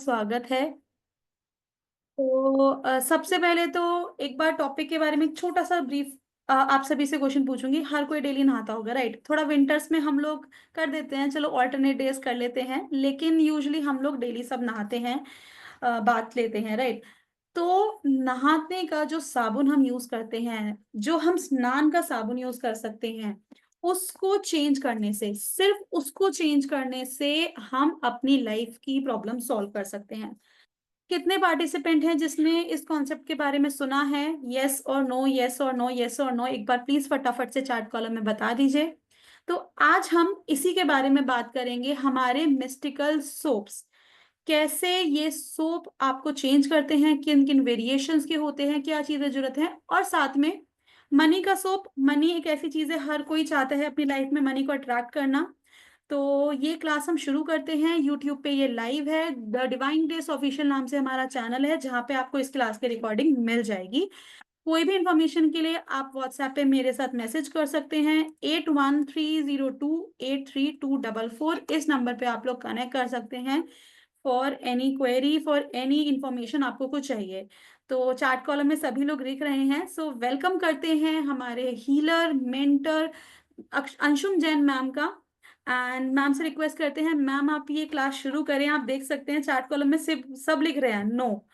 स्वागत है। तो सबसे पहले तो एक बार टॉपिक के बारे में एक छोटा सा ब्रीफ आप सभी से क्वेश्चन पूछूंगी। हर कोई डेली नहाता होगा, राइट? थोड़ा विंटर्स में हम लोग कर देते हैं, चलो ऑल्टरनेट डेज कर लेते हैं, लेकिन यूजली हम लोग डेली सब नहाते हैं, बाथ लेते हैं, राइट? तो नहाने का जो साबुन हम यूज करते हैं, जो हम स्नान का साबुन यूज कर सकते हैं, उसको चेंज करने से, सिर्फ उसको चेंज करने से हम अपनी लाइफ की प्रॉब्लम सॉल्व कर सकते हैं। कितने पार्टिसिपेंट हैं जिसने इस कॉन्सेप्ट के बारे में सुना है? यस और नो, यस और नो, यस और नो, एक बार प्लीज फटाफट से चैट कॉलम में बता दीजिए। तो आज हम इसी के बारे में बात करेंगे, हमारे मिस्टिकल सोप्स। कैसे ये सोप आपको चेंज करते हैं, किन किन वेरिएशंस के होते हैं, क्या चीजें जरूरत है, और साथ में मनी का सोप। मनी एक ऐसी चीज है, हर कोई चाहता है अपनी लाइफ में मनी को अट्रैक्ट करना। तो ये क्लास हम शुरू करते हैं। यूट्यूब पे ये लाइव है, द डिवाइन ग्रेस ऑफिशियल नाम से हमारा चैनल है, जहाँ पे आपको इस क्लास की रिकॉर्डिंग मिल जाएगी। कोई भी इंफॉर्मेशन के लिए आप व्हाट्सएप पे मेरे साथ मैसेज कर सकते हैं, 8130283244। इस नंबर पे आप लोग कनेक्ट कर सकते हैं for any query, for any information आपको कुछ चाहिए। तो चैट कॉलम में सभी लोग लिख रहे हैं, सो वेलकम करते हैं हमारे healer mentor Anshum Jain ma'am का। एंड मैम से रिक्वेस्ट करते हैं, मैम आप ये क्लास शुरू करें। आप देख सकते हैं चैट कॉलम में सिर्फ सब लिख रहे हैं no,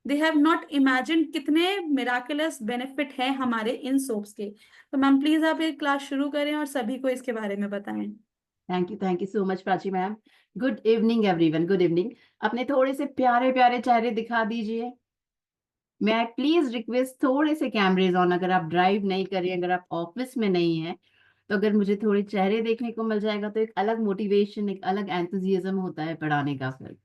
they have not imagine कितने मिराकुलस बेनिफिट हैं हमारे इन सोप्स के। तो मैम प्लीज आप ये क्लास शुरू करें और सभी को इसके बारे में बताएं। Thank you so much Prachi ma'am. Good evening everyone, good evening. अपने थोड़े से प्यारे प्यारे चेहरे दिखा दीजिए। मैं प्लीज रिक्वेस्ट, थोड़े से कैमरेज ऑन। अगर आप ड्राइव नहीं कर रही हैं, अगर आप ऑफिस में नहीं हैं, तो अगर मुझे थोड़े चेहरे देखने को मिल जाएगा तो एक अलग मोटिवेशन, एक अलग एंथुजियाज्म होता है पढ़ाने का। फिर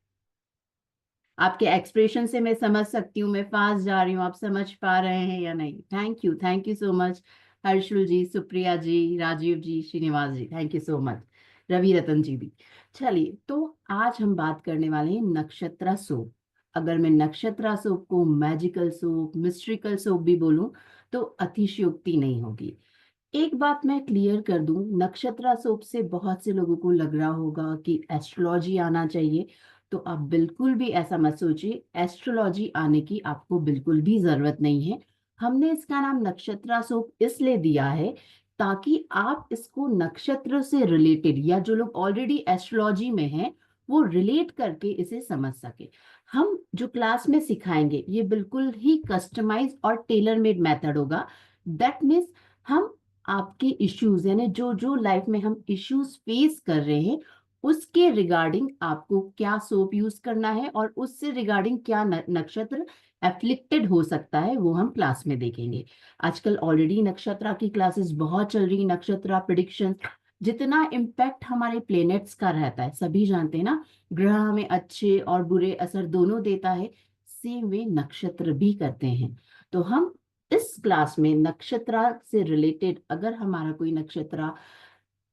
आपके एक्सप्रेशन से मैं समझ सकती हूँ मैं फास्ट जा रही हूँ, आप समझ पा रहे हैं या नहीं। Thank you so much. Harshul ji, Supriya ji, Rajiv ji, Srinivas ji, thank you so much. Ravi Ratan ji भी। चलिए, तो आज हम बात करने वाले हैं नक्षत्रा सोप। अगर मैं नक्षत्रा सोप को मैजिकल सोप, मिस्ट्रिकल सोप भी बोलूं तो अतिशयोक्ति नहीं होगी। एक बात मैं क्लियर कर दूं, नक्षत्रा सोप से बहुत से लोगों को लग रहा होगा कि एस्ट्रोलॉजी आना चाहिए। तो आप बिल्कुल भी ऐसा मत सोचिए, एस्ट्रोलॉजी आने की आपको बिल्कुल भी जरूरत नहीं है। हमने इसका नाम नक्षत्रा सोप इसलिए दिया है ताकि आप इसको नक्षत्र से रिलेटेड, या जो लोग ऑलरेडी एस्ट्रोलॉजी में हैं वो रिलेट करके इसे समझ सके। हम जो क्लास में सिखाएंगे ये बिल्कुल ही कस्टमाइज और टेलर मेड मेथड होगा। दैट मीन्स हम आपके इश्यूज, यानी जो जो लाइफ में हम इश्यूज फेस कर रहे हैं उसके रिगार्डिंग आपको क्या सोप यूज करना है, और उससे रिगार्डिंग क्या नक्षत्र एफ्लिक्टेड हो सकता है, वो हम क्लास में देखेंगे। आजकल ऑलरेडी नक्षत्रा की क्लासेस बहुत चल रही, नक्षत्रा प्रिडिक्शन। जितना इम्पैक्ट हमारे प्लेनेट्स का रहता है, सभी जानते हैं ना, ग्रह हमें अच्छे और बुरे असर दोनों देता है, सेम वे नक्षत्र भी करते हैं। तो हम इस क्लास में नक्षत्रा से रिलेटेड, अगर हमारा कोई नक्षत्र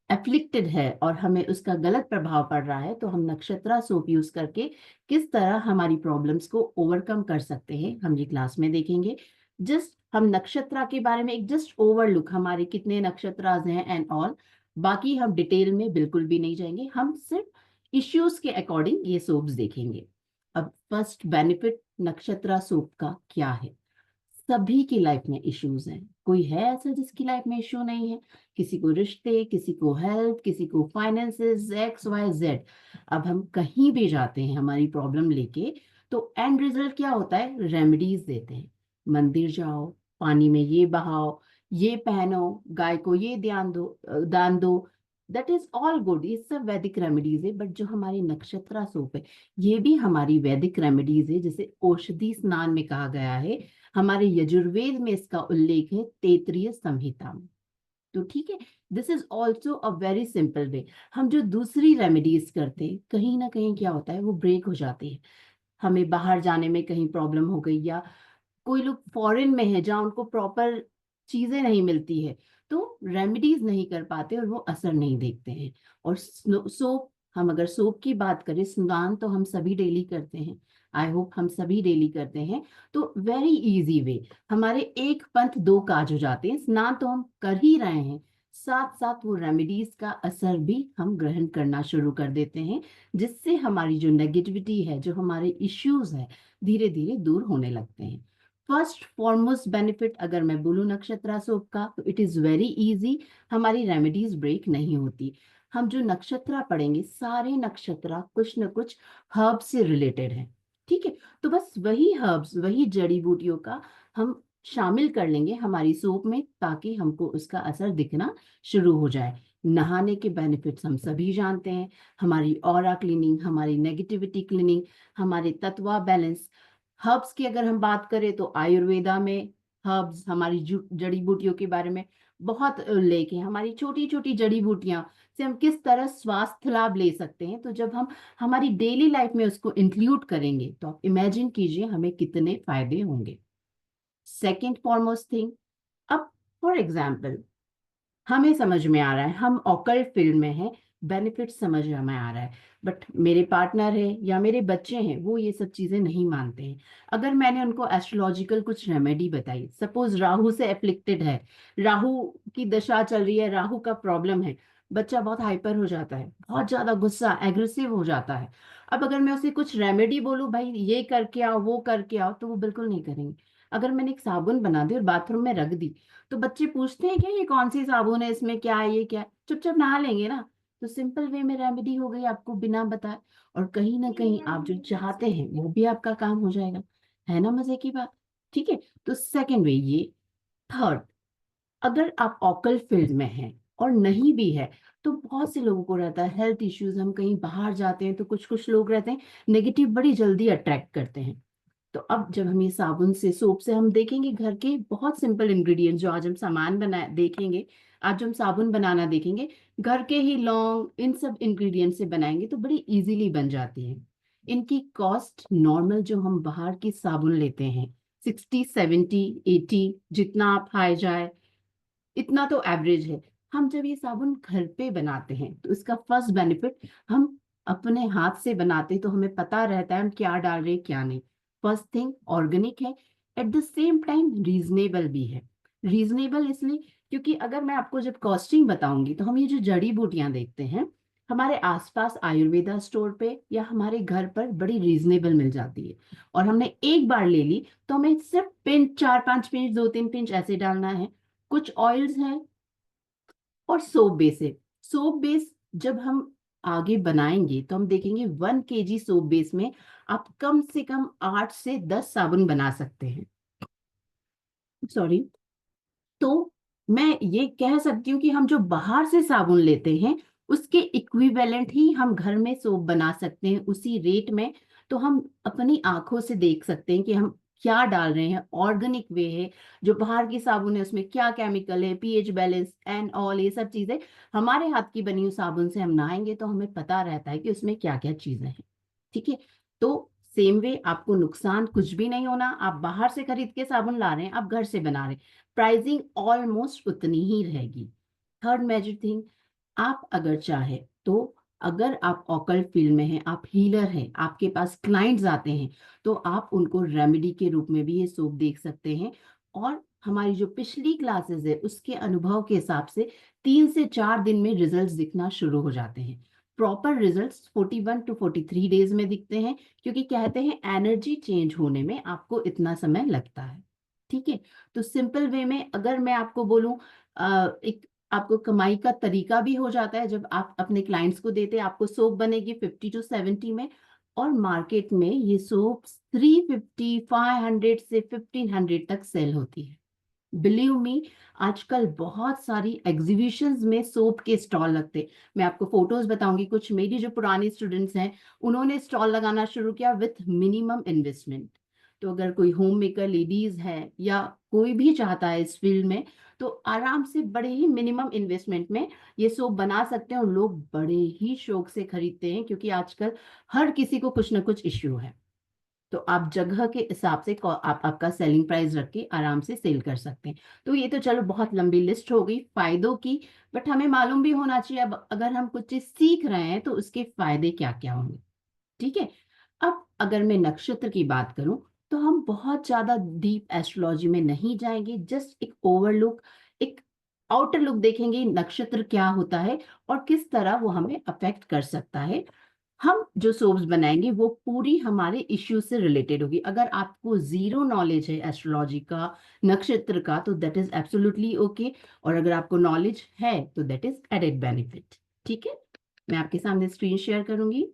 एफ्लिक्टेड है और हमें उसका गलत प्रभाव पड़ रहा है, तो हम नक्षत्रा सोप यूज करके किस तरह हमारी प्रॉब्लम्स को ओवरकम कर सकते हैं, हम ये क्लास में देखेंगे। जस्ट हम नक्षत्रा के बारे में एक जस्ट ओवरलुक, हमारे कितने नक्षत्रास हैं एंड ऑल, बाकी हम डिटेल में बिल्कुल भी नहीं जाएंगे। हम सिर्फ इश्यूज के अकॉर्डिंग ये सोप्स देखेंगे। अब फर्स्ट बेनिफिट नक्षत्रा सोप का क्या है। सभी की लाइफ में इश्यूज हैं, कोई है ऐसा जिसकी लाइफ में इश्यू नहीं है? किसी को रिश्ते, किसी को हेल्थ, किसी को फाइनेंसेस, एक्स वाई जेड। अब हम कहीं भी जाते हैं हमारी प्रॉब्लम लेके, तो एंड रिजल्ट क्या होता है? रेमेडीज देते हैं। मंदिर जाओ, पानी में ये बहाओ, ये पहनो, गाय को ये ध्यान दो, दान दो। दैट इज ऑल गुड, ये सब वैदिक रेमेडीज है। बट जो हमारी नक्षत्रा सोप है, ये भी हमारी वैदिक रेमेडीज है, जिसे औषधि स्नान में कहा गया है। हमारे यजुर्वेद में इसका उल्लेख है तैत्तिरीय संहिता में। तो ठीक है, this is also a very simple way. हम जो दूसरी रेमेडीज करते हैं, कहीं ना कहीं क्या होता है, वो ब्रेक हो जाती है। हमें बाहर जाने में कहीं प्रॉब्लम हो गई, या कोई लोग फॉरेन में है जहाँ उनको प्रॉपर चीजें नहीं मिलती है, तो रेमेडीज नहीं कर पाते और वो असर नहीं देखते हैं। और सोप, हम अगर सोप की बात करें, स्नान तो हम सभी डेली करते हैं, आई होप हम सभी डेली करते हैं। तो वेरी इजी वे, हमारे एक पंथ दो काज हो जाते हैं। स्नान तो हम कर ही रहे हैं, साथ साथ वो रेमेडीज का असर भी हम ग्रहण करना शुरू कर देते हैं, जिससे हमारी जो नेगेटिविटी है, जो हमारे इश्यूज है, धीरे धीरे दूर होने लगते हैं। फर्स्ट फॉरमोस्ट बेनिफिट अगर मैं बोलूं नक्षत्रा सोप का, तो इट इज वेरी इजी, हमारी रेमेडीज ब्रेक नहीं होती। हम जो नक्षत्रा पढ़ेंगे, सारे नक्षत्रा कुछ न कुछ हर्ब से रिलेटेड है। ठीक है, तो बस वही हर्ब्स, वही जड़ी बूटियों का हम शामिल कर लेंगे हमारी सोप में, ताकि हमको उसका असर दिखना शुरू हो जाए। नहाने के बेनिफिट्स हम सभी जानते हैं, हमारी ऑरा क्लीनिंग, हमारी नेगेटिविटी क्लीनिंग, हमारे तत्वा बैलेंस। हर्ब्स की अगर हम बात करें तो आयुर्वेदा में हर्ब्स, हमारी जड़ी बूटियों के बारे में बहुत उल्लेख है। हमारी छोटी छोटी जड़ी बूटियां से हम किस तरह स्वास्थ्य लाभ ले सकते हैं, तो जब हम हमारी डेली लाइफ में उसको इंक्लूड करेंगे, तो आप इमेजिन कीजिए हमें कितने फायदे होंगे। सेकेंड फॉरमोस्ट थिंग, अब फॉर एग्जाम्पल हमें समझ में आ रहा है, हम ऑकल्ट फील्ड में हैं, बेनिफिट समझ में आ रहा है, बट मेरे पार्टनर है या मेरे बच्चे हैं, वो ये सब चीजें नहीं मानते हैं। अगर मैंने उनको एस्ट्रोलॉजिकल कुछ रेमेडी बताई, सपोज राहु से एफ्लिक्टेड है, राहु की दशा चल रही है, राहु का प्रॉब्लम है, बच्चा बहुत हाइपर हो जाता है, बहुत ज्यादा गुस्सा एग्रेसिव हो जाता है। अब अगर मैं उसे कुछ रेमेडी बोलूं, भाई ये करके आओ, वो करके आओ, तो वो बिल्कुल नहीं करेंगे। अगर मैंने एक साबुन बना दी और बाथरूम में रख दी, तो बच्चे पूछते हैं कि ये कौन सी साबुन है, इसमें क्या है, ये क्या है, चुपचाप नहा लेंगे ना। तो सिंपल वे में रेमेडी हो गई आपको बिना बताए, और कहीं ना कहीं आप जो चाहते हैं वो भी आपका काम हो जाएगा। है ना मजे की बात? ठीक है, तो सेकंड वे ये। थर्ड, अगर आप ऑकल फील्ड में हैं और नहीं भी है, तो बहुत से लोगों को रहता है हेल्थ इश्यूज, हम कहीं बाहर जाते हैं तो कुछ कुछ लोग रहते हैं नेगेटिव बड़ी जल्दी अट्रैक्ट करते हैं। तो अब जब हम ये साबुन से, सोप से, हम देखेंगे घर के बहुत सिंपल इंग्रेडिएंट्स जो आज हम सामान बना देखेंगे, आज जो हम साबुन बनाना देखेंगे, घर के ही लौंग, इन सब इंग्रेडिएंट से बनाएंगे तो बड़ी इजीली बन जाती है। इनकी कॉस्ट नॉर्मल जो हम बाहर की साबुन लेते हैं, 60, 70, 80, जितना आप हाई जाए इतना तो एवरेज है। हम जब ये साबुन घर पे बनाते हैं, तो इसका फर्स्ट बेनिफिट, हम अपने हाथ से बनाते हैं तो हमें पता रहता है हम क्या डाल रहे हैं क्या नहीं। फर्स्ट थिंग, ऑर्गेनिक है, at the same time reasonable भी है। रीजनेबल इसलिए क्योंकि अगर मैं आपको जब कॉस्टिंग बताऊंगी, तो हम ये जो जड़ी बूटियां देखते हैं, हमारे आसपास आयुर्वेदा स्टोर पे या हमारे घर पर बड़ी रीजनेबल मिल जाती है। और हमने एक बार ले ली तो हमें सिर्फ पिंच, 4-5 पिंच, 2-3 पिंच ऐसे डालना है। कुछ ऑयल्स हैं और सोप बेस है। सोप बेस जब हम आगे बनाएंगे तो हम देखेंगे 1 kg सोप बेस में आप कम से कम 8 से 10 साबुन बना सकते हैं। सॉरी। तो मैं ये कह सकती हूँ कि हम जो बाहर से साबुन लेते हैं, उसके इक्विवेलेंट ही हम घर में सोप बना सकते हैं उसी रेट में। तो हम अपनी आंखों से देख सकते हैं कि हम क्या डाल रहे हैं, ऑर्गेनिक वे है। जो बाहर की साबुन है उसमें क्या केमिकल है, पीएच बैलेंस एंड ऑल, ये सब चीजें हमारे हाथ की बनी हुई साबुन से हम नहाएंगे तो हमें पता रहता है कि उसमें क्या क्या चीजें हैं। ठीक है, तो सेम वे आपको नुकसान कुछ भी नहीं होना। आप बाहर से खरीद के साबुन ला रहे हैं, आप घर से बना रहे हैं, प्राइसिंग ऑलमोस्ट उतनी ही रहेगी। थर्ड मेजर थिंग, आप अगर चाहे तो, अगर आप ऑकल्ट फील्ड में हैं, आप हीलर हैं, आपके पास क्लाइंट्स आते हैं, तो आप उनको रेमेडी के रूप में भी ये सोप देख सकते हैं। और हमारी जो पिछली क्लासेस है उसके अनुभव के हिसाब से 3 से 4 दिन में रिजल्ट्स दिखना शुरू हो जाते हैं। प्रॉपर रिजल्ट्स 41 to 43 डेज में दिखते हैं, क्योंकि कहते हैं एनर्जी चेंज होने में आपको इतना समय लगता है। ठीक है, तो सिंपल वे में अगर मैं आपको बोलूं, एक आपको कमाई का तरीका भी हो जाता है। जब आप अपने क्लाइंट्स को देते हैं, आपको सोप बनेगी 50 to 70 में, और मार्केट में ये सोप 350, 500 से 1500 तक सेल होती है। बिलीव मी, आजकल बहुत सारी एग्जीबिशंस में सोप के स्टॉल लगते हैं। मैं आपको फोटोज बताऊंगी, कुछ मेरी जो पुरानी स्टूडेंट्स हैं उन्होंने स्टॉल लगाना शुरू किया विथ मिनिमम इन्वेस्टमेंट। तो अगर कोई होम मेकर लेडीज है या कोई भी चाहता है इस फील्ड में, तो आराम से बड़े ही मिनिमम इन्वेस्टमेंट में ये सोप बना सकते हैं, और लोग बड़े ही शौक से खरीदते हैं, क्योंकि आजकल हर किसी को कुछ ना कुछ इश्यू है। तो आप जगह के हिसाब से आप आपका सेलिंग प्राइस रख के आराम से सेल कर सकते हैं। तो ये तो चलो बहुत लंबी लिस्ट हो गई फायदों की, बट हमें मालूम भी होना चाहिए अब अगर हम कुछ चीज सीख रहे हैं तो उसके फायदे क्या क्या होंगे। ठीक है, अब अगर मैं नक्षत्र की बात करूं, तो हम बहुत ज्यादा डीप एस्ट्रोलॉजी में नहीं जाएंगे, जस्ट एक ओवरलुक, एक आउटर लुक देखेंगे नक्षत्र क्या होता है और किस तरह वो हमें अफेक्ट कर सकता है। हम जो सोप्स बनाएंगे वो पूरी हमारे इश्यू से रिलेटेड होगी। अगर आपको जीरो नॉलेज है एस्ट्रोलॉजी का, नक्षत्र का, तो दैट इज एब्सोल्युटली ओके। और अगर आपको नॉलेज है तो दैट इज एडेड बेनिफिट। ठीक है, मैं आपके सामने स्क्रीन शेयर करूंगी।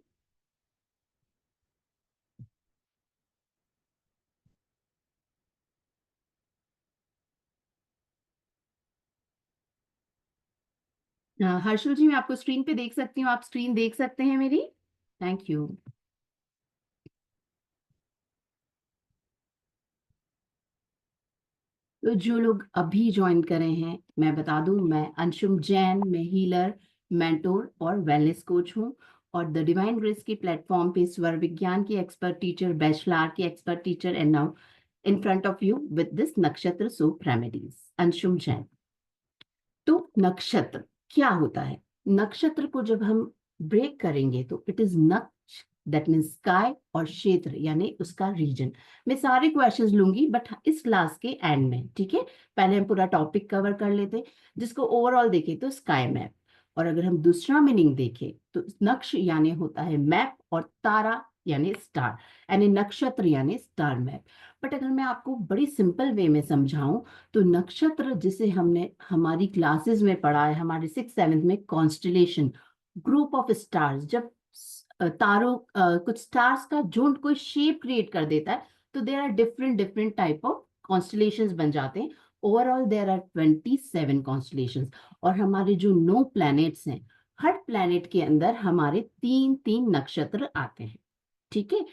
हर्षल जी, मैं आपको स्क्रीन पे देख सकती हूँ, आप स्क्रीन देख सकते हैं मेरी? Thank you. तो जो लोग अभी ज्वाइन करे हैं, मैं बता दूं, मैं अंशुम जैन, मैं हीलर, मेंटोर और वेलनेस कोच हूँ। और द डिवाइन ग्रेस के प्लेटफॉर्म पे स्वर विज्ञान की एक्सपर्ट टीचर, बैचलर की expert teacher, and now in front of you with this नक्षत्र सोप रेमेडीज, अंशुम जैन। तो नक्षत्र क्या होता है? नक्षत्र को जब हम ब्रेक करेंगे तो इट इज नक्ष, दैट मीन्स स्काई, और क्षेत्र यानी उसका रीजन। मैं सारे क्वेश्चंस लूंगी बट इस क्लास के एंड में, ठीक है? पहले हम पूरा टॉपिक कवर कर लेते, जिसको ओवरऑल देखें तो स्काई मैप। और अगर हम दूसरा मीनिंग देखें तो नक्ष यानी होता है मैप, और तारा यानी स्टार, यानी नक्षत्र यानी स्टार मैप। बट अगर मैं आपको बड़ी सिंपल वे में समझाऊं तो नक्षत्र, जिसे हमने हमारी क्लासेस में पढ़ा है, हमारे 6th 7th में, कॉन्स्टलेशन, ग्रुप ऑफ स्टार्स। जब तारों कुछ स्टार्स का झुंड कोई शेप क्रिएट कर देता है तो there are different different type of constellations बन जाते हैं। Overall there are 27 constellations. और हमारे जो 9 प्लैनेट्स हैं, हर प्लैनेट के अंदर हमारे 3 3 नक्षत्र आते हैं। ठीक है,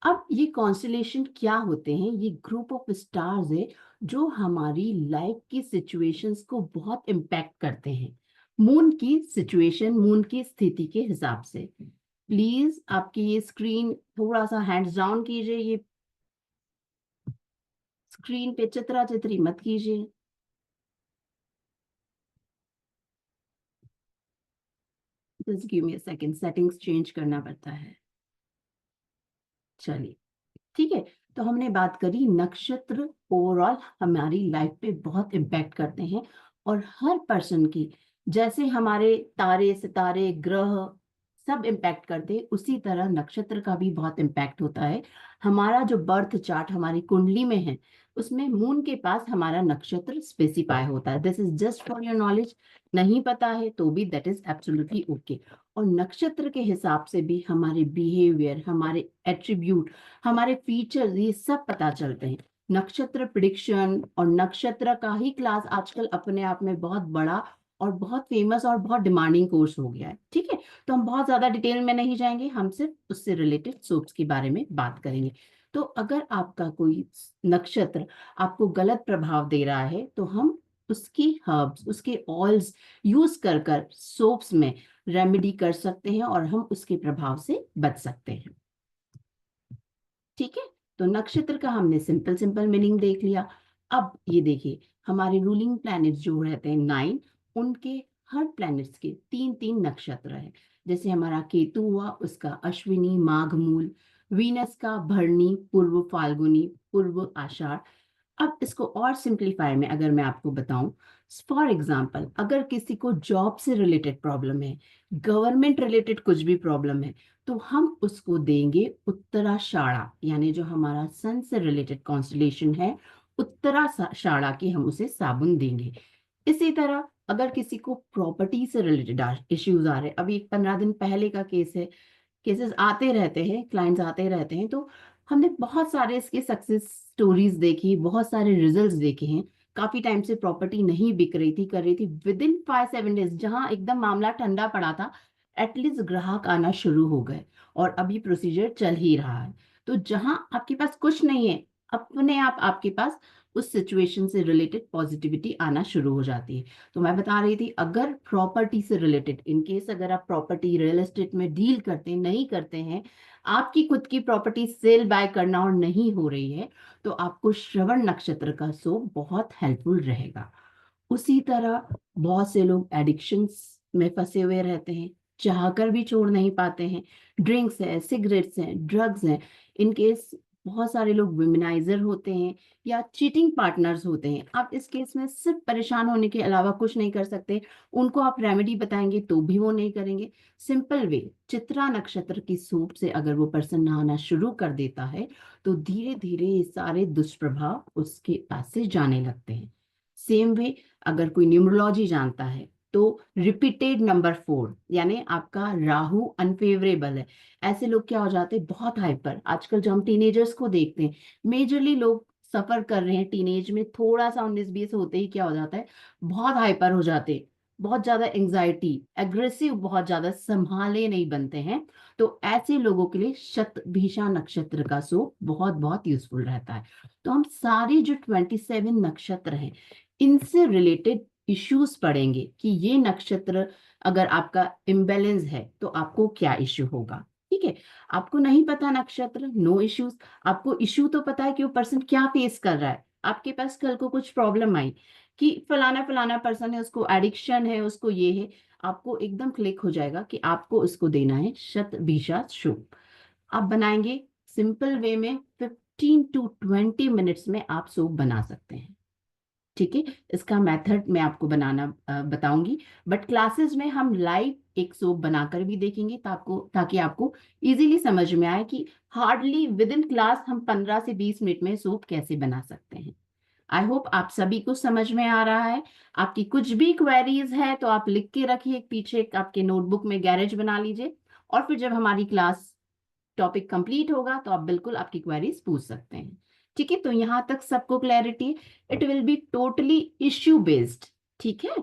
अब ये कॉन्स्टलेशन क्या होते हैं? ये ग्रुप ऑफ स्टार्स है जो हमारी लाइफ की सिचुएशंस को बहुत इम्पैक्ट करते हैं, मून की सिचुएशन, मून की स्थिति के हिसाब से। प्लीज आपकी ये स्क्रीन थोड़ा सा हैंड्स डाउन कीजिए, ये स्क्रीन पे चित्रा चित्री मत कीजिए। Just give me a second, settings change करना पड़ता है। चलिए, ठीक है। तो हमने बात करी नक्षत्र ओवरऑल हमारी लाइफ पे बहुत इम्पैक्ट करते हैं। और हर पर्सन की, जैसे हमारे तारे सितारे ग्रह सब इम्पैक्ट करते हैं, उसी तरह नक्षत्र का भी बहुत इम्पैक्ट होता है। हमारा जो बर्थ चार्ट हमारी कुंडली में है, उसमें मून के पास हमारा नक्षत्र स्पेसिफाई होता है। This is just for your knowledge. नहीं पता है तो भी दैट इज एब्सोल्युटली ओके। और नक्षत्र के हिसाब से भी हमारे बिहेवियर, हमारे एट्रीब्यूट, हमारे फीचर्स, ये सब पता चलते हैं। नक्षत्र प्रिडिक्शन और नक्षत्र का ही क्लास आजकल अपने आप में बहुत बड़ा और बहुत फेमस और बहुत डिमांडिंग कोर्स हो गया है। ठीक है, तो हम बहुत ज्यादा डिटेल में नहीं जाएंगे, हम सिर्फ उससे रिलेटेड सोप्स के बारे में बात करेंगे। तो अगर आपका कोई नक्षत्र आपको गलत प्रभाव दे रहा है तो हम उसकी हर्ब्स, उसके ऑयल्स यूज कर कर सोप्स में रेमेडी कर सकते हैं और हम उसके प्रभाव से बच सकते हैं। ठीक है, तो नक्षत्र का हमने सिंपल सिंपल मीनिंग देख लिया। अब ये देखिए, हमारे रूलिंग प्लैनेट्स जो रहते हैं 9, उनके हर प्लैनेट्स के 3 3 नक्षत्र हैं। जैसे हमारा केतु हुआ, उसका अश्विनी माघ मूल, वीनस का भरणी पूर्व फाल्गुनी पूर्व आषाढ़। अब इसको और सिंप्लीफाई में अगर मैं आपको बताऊं, फॉर एग्जाम्पल अगर किसी को जॉब से रिलेटेड प्रॉब्लम है, गवर्नमेंट रिलेटेड कुछ भी प्रॉब्लम है, तो हम उसको देंगे उत्तराषाढ़ा, यानी जो हमारा सन से रिलेटेड कॉन्स्टलेशन है, उत्तराषाढ़ा की हम उसे साबुन देंगे। इसी तरह अगर किसी को प्रॉपर्टी से रिलेटेड इश्यूज आ रहे हैं, अभी 15 दिन पहले का केस है, केसेस आते रहते हैं, क्लाइंट्स आते रहते हैं, तो हमने बहुत सारे इसके सक्सेस स्टोरीज देखी, बहुत सारे रिजल्ट्स देखे हैं। काफी टाइम से प्रॉपर्टी नहीं बिक रही थी, कर रही थी, विद इन 5 7 डेज जहां एकदम मामला ठंडा पड़ा था, एटलीस्ट ग्राहक आना शुरू हो गए। और अभी प्रोसीजर चल ही रहा है। तो जहां आपके पास कुछ नहीं है, अपने आप आपके पास उस सिचुएशन से रिलेटेड पॉजिटिविटी आना शुरू हो जाती है। तो मैं बता रही थी, अगर प्रॉपर्टी से रिलेटेड, इन केस अगर आप प्रॉपर्टी रियल एस्टेट में डील करते हैं, नहीं करते हैं, आपकी खुद की प्रॉपर्टी सेल बाय करना और नहीं हो रही है, तो आपको श्रवण नक्षत्र का सोप बहुत हेल्पफुल रहेगा। उसी तरह बहुत से लोग एडिक्शंस में फंसे हुए रहते हैं, चाहकर भी छोड़ नहीं पाते हैं। ड्रिंक्स है, सिगरेट्स हैं, ड्रग्स हैं, इन केस बहुत सारे लोग विमेनाइजर होते हैं या चीटिंग पार्टनर्स होते हैं। आप इस केस में सिर्फ परेशान होने के अलावा कुछ नहीं कर सकते। उनको आप रेमेडी बताएंगे तो भी वो नहीं करेंगे। सिंपल वे, चित्रा नक्षत्र की सूप से अगर वो पर्सन नहाना शुरू कर देता है तो धीरे धीरे ये सारे दुष्प्रभाव उसके पास से जाने लगते हैं। सेम वे, अगर कोई न्यूमरोलॉजी जानता है तो रिपीटेड नंबर 4 यानी आपका राहु अनफेवरेबल है। ऐसे लोग क्या हो जाते हैं, बहुत हाइपर। आजकल जो हम टीनेजर्स को देखते हैं, मेजरली लोग सफर कर रहे हैं टीनेज में, थोड़ा सा 19-20 होते ही क्या हो जाता है, बहुत हाइपर हो जाते हैं, बहुत ज्यादा एंजाइटी, एग्रेसिव, बहुत ज्यादा संभाले नहीं बनते हैं। तो ऐसे लोगों के लिए शतभिषा नक्षत्र का सो बहुत बहुत यूजफुल रहता है। तो हम सारे जो 27 नक्षत्र हैं इनसे रिलेटेड इश्यूज पढ़ेंगे कि ये नक्षत्र अगर आपका इम्बेलेंस है तो आपको क्या इश्यू होगा। ठीक है, आपको नहीं पता नक्षत्र, नो इश्यूज। आपको इश्यू तो पता है कि वो पर्सन क्या फेस कर रहा है। आपके पास कल को कुछ प्रॉब्लम आई कि फलाना फलाना पर्सन है, उसको एडिक्शन है, उसको ये है, आपको एकदम क्लिक हो जाएगा कि आपको उसको देना है शतभिषा शुभ। आप बनाएंगे सिंपल वे में, 15 to 20 मिनट्स में आप सूप बना सकते हैं। ठीक है, इसका मेथड मैं आपको बनाना बताऊंगी, बट क्लासेस में हम लाइव एक सोप बनाकर भी देखेंगे ताकि आपको इजीली समझ में आए कि हार्डली विद इन क्लास हम 15 से 20 मिनट में सोप कैसे बना सकते हैं। आई होप आप सभी को समझ में आ रहा है। आपकी कुछ भी क्वेरीज है तो आप लिख के रखिए पीछे आपके नोटबुक में, गैरेज बना लीजिए, और फिर जब हमारी क्लास टॉपिक कंप्लीट होगा तो आप बिल्कुल आपकी क्वेरीज पूछ सकते हैं। ठीक है, तो यहां तक सबको clarity. It will be totally issue based. ठीक है,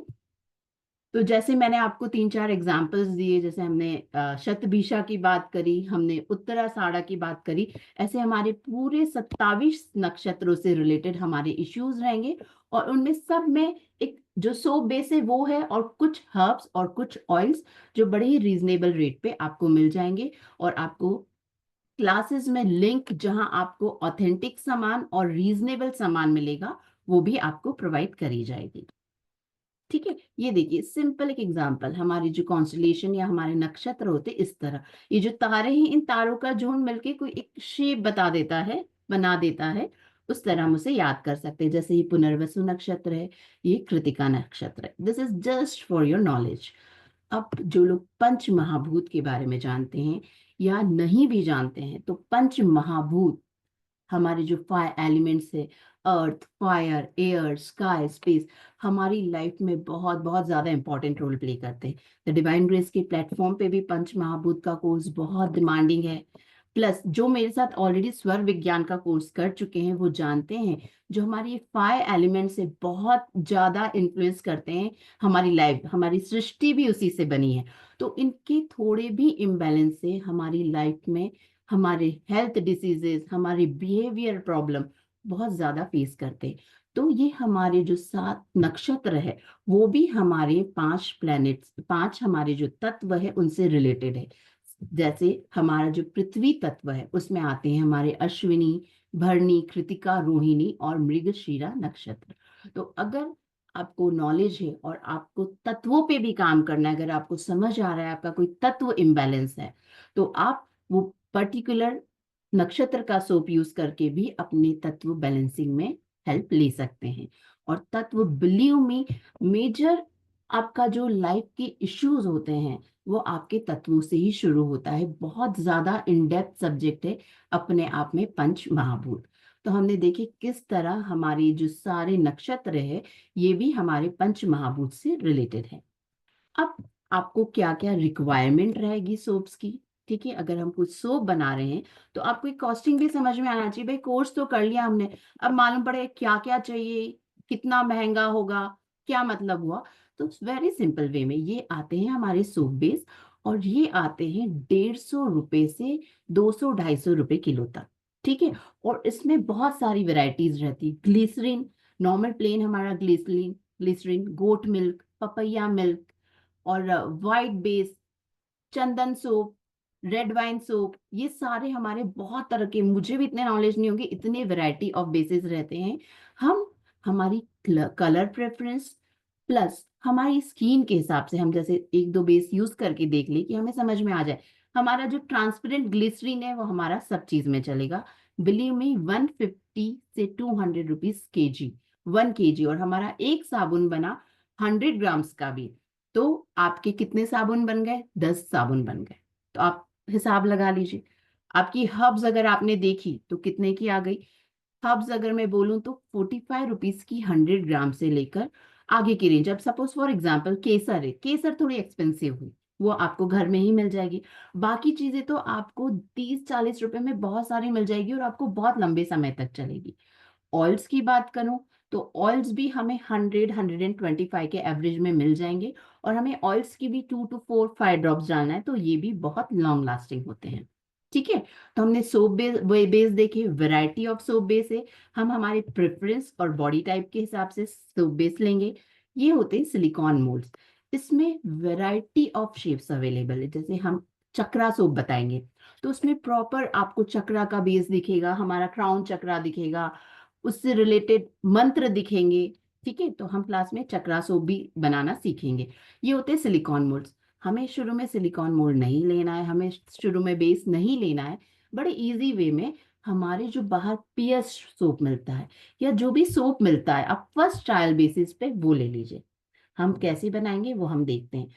तो जैसे मैंने आपको 3-4 एग्जांपल्स दिए, जैसे हमने शतभिषा की बात करी, हमने उत्तराषाढ़ा की बात करी, ऐसे हमारे पूरे 27 नक्षत्रों से रिलेटेड हमारे इश्यूज रहेंगे। और उनमें सब में एक जो सोप बेस है वो है, और कुछ हर्ब्स और कुछ ऑयल्स जो बड़े ही रीजनेबल रेट पे आपको मिल जाएंगे। और आपको क्लासेस में लिंक जहां आपको ऑथेंटिक सामान और रीजनेबल सामान मिलेगा वो भी आपको प्रोवाइड करी जाएगी। ठीक है, ये देखिए सिंपल एक एग्जांपल, हमारी जो कॉन्स्टलेशन या हमारे नक्षत्र होते इस तरह, ये जो तारे हैं इन तारों का झुंड मिलके कोई एक शेप बता देता है, बना देता है। उस तरह हम उसे याद कर सकते हैं। जैसे ये पुनर्वसु नक्षत्र है, ये कृतिका नक्षत्र है। This is just for your knowledge. अब जो लोग पंच महाभूत के बारे में जानते हैं या नहीं भी जानते हैं, तो पंच महाभूत हमारे जो 5 एलिमेंट्स है, अर्थ, फायर, एयर, स्काई, स्पेस, हमारी लाइफ में बहुत बहुत ज्यादा इंपॉर्टेंट रोल प्ले करते हैं। द डिवाइन ग्रेस के प्लेटफॉर्म पे भी पंच महाभूत का कोर्स बहुत डिमांडिंग है। प्लस जो मेरे साथ ऑलरेडी स्वर विज्ञान का कोर्स कर चुके हैं वो जानते हैं, जो हमारी 5 एलिमेंट से बहुत ज्यादा इन्फ्लुएंस करते हैं हमारी लाइफ, हमारी सृष्टि भी उसी से बनी है। तो इनके थोड़े भी इम्बैलेंस से हमारी लाइफ में हमारे हेल्थ डिसीजेस, हमारे बिहेवियर प्रॉब्लम बहुत ज्यादा फेस करते हैं। तो ये हमारे जो 7 नक्षत्र है वो भी हमारे 5 प्लैनेट्स, 5 हमारे जो तत्व है उनसे रिलेटेड है। जैसे हमारा जो पृथ्वी तत्व है उसमें आते हैं हमारे अश्विनी, भरणी, कृतिका, रोहिणी और मृगशीरा नक्षत्र। तो अगर आपको नॉलेज है और आपको तत्वों पे भी काम करना है, अगर आपको समझ आ रहा है आपका कोई तत्व इम्बैलेंस है, तो आप वो पर्टिकुलर नक्षत्र का सोप यूज करके भी अपने तत्व बैलेंसिंग में हेल्प ले सकते हैं। और तत्व, बिलीव मी, मेजर आपका जो लाइफ के इश्यूज होते हैं वो आपके तत्वों से ही शुरू होता है। बहुत ज्यादा इन डेप्थ सब्जेक्ट है अपने आप में पंच महाभूत। तो हमने देखे किस तरह हमारे जो सारे नक्षत्र है ये भी हमारे पंच महाभूत से रिलेटेड है। अब आपको क्या क्या रिक्वायरमेंट रहेगी सोप्स की। ठीक है, अगर हम कुछ सोप बना रहे हैं तो आपको एक कॉस्टिंग भी समझ में आना चाहिए। भाई कोर्स तो कर लिया हमने, अब मालूम पड़े क्या क्या चाहिए, कितना महंगा होगा, क्या मतलब हुआ। तो वेरी सिंपल वे में ये आते हैं हमारे सोप बेस, और ये आते हैं 150 रुपए से 200-250 रुपए किलो तक। ठीक है, और इसमें बहुत सारी वेराइटीज रहती है। ग्लिसरीन, नॉर्मल प्लेन हमारा glycerine, goat milk, papaya milk, और वाइट बेस, चंदन सोप, रेड वाइन सोप, ये सारे हमारे बहुत तरह के, मुझे भी इतने नॉलेज नहीं होंगे, इतने वैरायटी ऑफ बेसिस रहते हैं। हम हमारी कलर प्रेफरेंस प्लस हमारी स्किन के हिसाब से हम जैसे 1-2 बेस यूज करके देख ले कि हमें समझ में आ जाए। हमारा जो ट्रांसपेरेंट ग्लिसरीन है वो हमारा सब चीज में चलेगा, बिलीव मी 150 से 200 रुपीज केजी, 1 केजी, और हमारा एक साबुन बना 100 ग्राम्स का भी, तो आपके कितने साबुन बन गए? 10 साबुन बन गए। तो आप हिसाब लगा लीजिए। आपकी हब्स अगर आपने देखी तो कितने की आ गई? हब्स अगर मैं बोलूं तो 45 रुपीज की 100 ग्राम से लेकर आगे की रेंज। अब सपोज फॉर एग्जाम्पल केसर है, केसर थोड़ी एक्सपेंसिव हुई, वो आपको घर में ही मिल जाएगी। बाकी चीजें तो आपको 30-40 रुपए में बहुत सारी मिल जाएगी और आपको बहुत लंबे समय तक चलेगी। ऑयल्स की बात करूं तो ऑयल्स भी हमें 100-125 के एवरेज में मिल जाएंगे, और हमें ऑयल्स की भी 2 to 4 5 ड्रॉप्स डालना है, तो ये भी बहुत लॉन्ग लास्टिंग होते हैं। ठीक है, तो हमने सोप बेस देखे, वैरायटी ऑफ सोप बेस है, हम हमारे प्रेफरेंस और बॉडी टाइप के हिसाब से सोप बेस लेंगे। ये होते हैं सिलिकॉन मोल्ड्स, इसमें वैरायटी ऑफ शेप्स अवेलेबल है। जैसे हम चक्रा सोप बताएंगे तो उसमें प्रॉपर आपको चक्रा का बेस दिखेगा, हमारा क्राउन चक्रा दिखेगा, उससे रिलेटेड मंत्र दिखेंगे। ठीक है, तो हम क्लास में चक्रा सोप भी बनाना सीखेंगे। ये होते हैं सिलिकॉन मोल्ड्स। हमें शुरू में सिलिकॉन मोल्ड नहीं लेना है, हमें शुरू में बेस नहीं लेना है। बड़े इजी वे में हमारे जो बाहर पीएस सोप मिलता है या जो भी सोप मिलता है, आप फर्स्ट ट्रायल बेसिस पे वो ले लीजिए। हम कैसे बनाएंगे वो हम देखते हैं।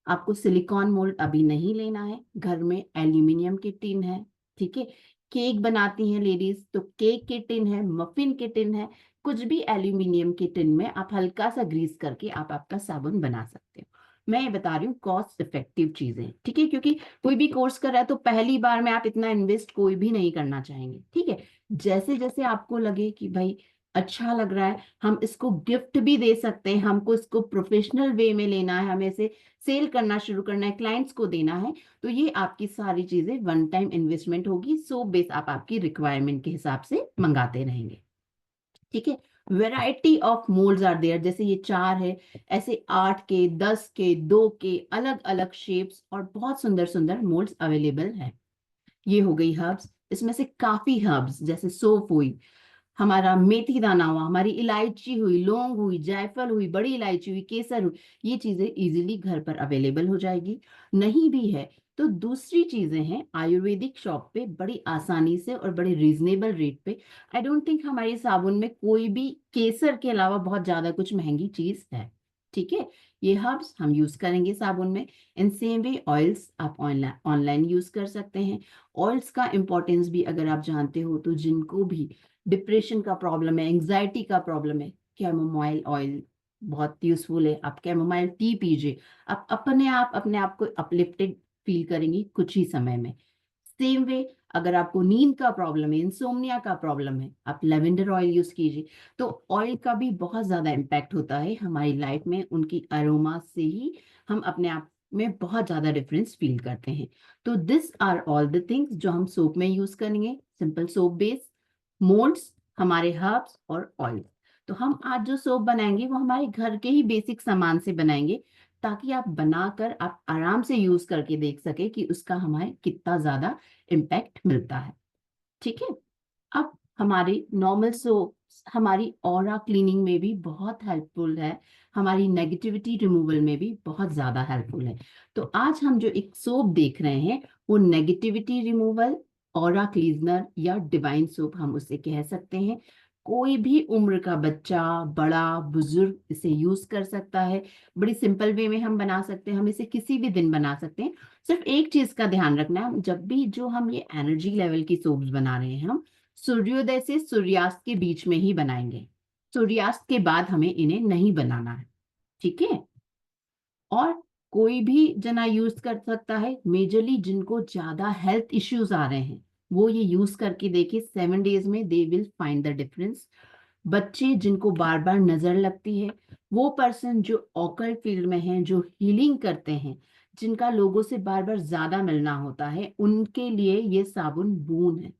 आपको सिलिकॉन मोल्ड अभी नहीं लेना है, घर में एल्यूमिनियम के टिन है। ठीक है, केक बनाती हैं लेडीज तो केक के टिन है, मफिन के टिन है, कुछ भी एल्यूमिनियम के टिन में आप हल्का सा ग्रीस करके आप आपका साबुन बना सकते हो। मैं ये बता रही हूँ कॉस्ट इफेक्टिव चीजें। ठीक है, क्योंकि कोई भी कोर्स कर रहा है तो पहली बार में आप इतना इन्वेस्ट कोई भी नहीं करना चाहेंगे। ठीक है, जैसे जैसे आपको लगे कि भाई अच्छा लग रहा है, हम इसको गिफ्ट भी दे सकते हैं, हमको इसको प्रोफेशनल वे में लेना है, हमें इसे सेल करना शुरू करना है, क्लाइंट्स को देना है, तो ये आपकी सारी चीजें वन टाइम इन्वेस्टमेंट होगी। सो बेस आप आपकी रिक्वायरमेंट के हिसाब से मंगाते रहेंगे। ठीक है, variety of moulds are there, जैसे ये 4 है, ऐसे 8 के, 10 के, 2 के, अलग अलग शेप्स और बहुत सुंदर सुंदर मोल्ड्स अवेलेबल है। ये हो गई हर्ब्स, इसमें से काफी हर्ब्स जैसे सौंफ हुई, हमारा मेथी दाना हुआ, हमारी इलायची हुई, लौंग हुई, जायफल हुई, बड़ी इलायची हुई, केसर हुई, ये चीजें इजीली घर पर अवेलेबल हो जाएगी। नहीं भी है तो दूसरी चीजें हैं आयुर्वेदिक शॉप पे बड़ी आसानी से और बड़े रीजनेबल रेट पे। आई डोंट थिंक हमारी साबुन में कोई भी केसर के अलावा बहुत ज्यादा कुछ महंगी चीज है। ठीक है, ये हर्ब्स हम यूज करेंगे साबुन में। इन सेम वे ऑयल्स आप ऑनलाइन ऑनलाइन यूज कर सकते हैं। ऑयल्स का इंपॉर्टेंस भी अगर आप जानते हो तो जिनको भी डिप्रेशन का प्रॉब्लम है, एंजाइटी का प्रॉब्लम है, कैमोमाइल ऑयल बहुत यूजफुल है। आप कैमोमाइल टी पीजिए, आप अपने आप को अपलिफ्टेड फील करेंगी कुछ ही समय में। सेम वे अगर आपको नींद का प्रॉब्लम है, इंसोम्निया का प्रॉब्लम है, आप लेवेंडर ऑयल यूज कीजिए। तो ऑयल का भी बहुत ज्यादा इम्पैक्ट होता है हमारी लाइफ में, उनकी अरोमा से ही हम अपने आप में बहुत ज्यादा डिफरेंस फील करते हैं। तो this are all the things जो हम सोप में यूज करेंगे। सिंपल सोप बेस, मोल्ड्स, हमारे हर्ब्स और ऑयल। तो हम आज जो सोप बनाएंगे वो हमारे घर के ही बेसिक सामान से बनाएंगे, ताकि आप बनाकर आप आराम से यूज करके देख सके कि उसका हमें कितना ज्यादा इम्पैक्ट मिलता है। ठीक है, अब हमारी नॉर्मल सोप हमारी ऑरा क्लीनिंग में भी बहुत हेल्पफुल है, हमारी नेगेटिविटी रिमूवल में भी बहुत ज्यादा हेल्पफुल है। तो आज हम जो एक सोप देख रहे हैं वो नेगेटिविटी रिमूवल ऑरा क्लीजनर या डिवाइन सोप हम उसे कह सकते हैं। कोई भी उम्र का बच्चा, बड़ा, बुजुर्ग इसे यूज कर सकता है। बड़ी सिंपल वे में हम बना सकते हैं, हम इसे किसी भी दिन बना सकते हैं। सिर्फ एक चीज का ध्यान रखना है, जब भी जो हम ये एनर्जी लेवल की सोप्स बना रहे हैं, हम सूर्योदय से सूर्यास्त के बीच में ही बनाएंगे। सूर्यास्त के बाद हमें इन्हें नहीं बनाना है। ठीक है, और कोई भी जना यूज कर सकता है, मेजरली जिनको ज्यादा हेल्थ इश्यूज आ रहे हैं वो ये यूज करके देखिए, 7 डेज में they will find the difference. बच्चे जिनको बार बार नजर लगती है, वो पर्सन जो ऑकल्ट फील्ड में हैं, जो हीलिंग करते हैं, जिनका लोगों से बार बार ज्यादा मिलना होता है, उनके लिए ये साबुन बून है,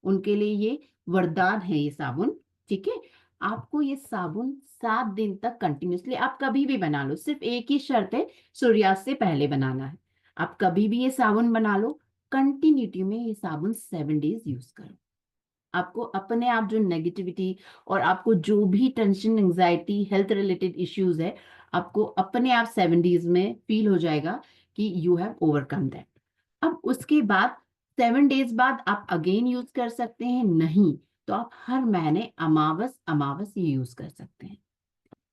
उनके लिए ये वरदान है ये साबुन। ठीक है, आपको ये साबुन 7 दिन तक कंटिन्यूसली आप कभी भी बना लो, सिर्फ एक ही शर्त है, सूर्यास्त से पहले बनाना है। आप कभी भी ये साबुन बना लो, कंटिन्यूटी में ये साबुन 7 डेज यूज करो। आपको अपने आप जो नेगेटिविटी और आपको जो भी tension, anxiety, health related issues है, आपको अपने आप 7 डेज में फील हो जाएगा कि यू हैव ओवरकम दैट। अब उसके बाद 7 डेज बाद आप अगेन यूज कर सकते हैं, नहीं तो आप हर महीने अमावस अमावस ये यूज कर सकते हैं।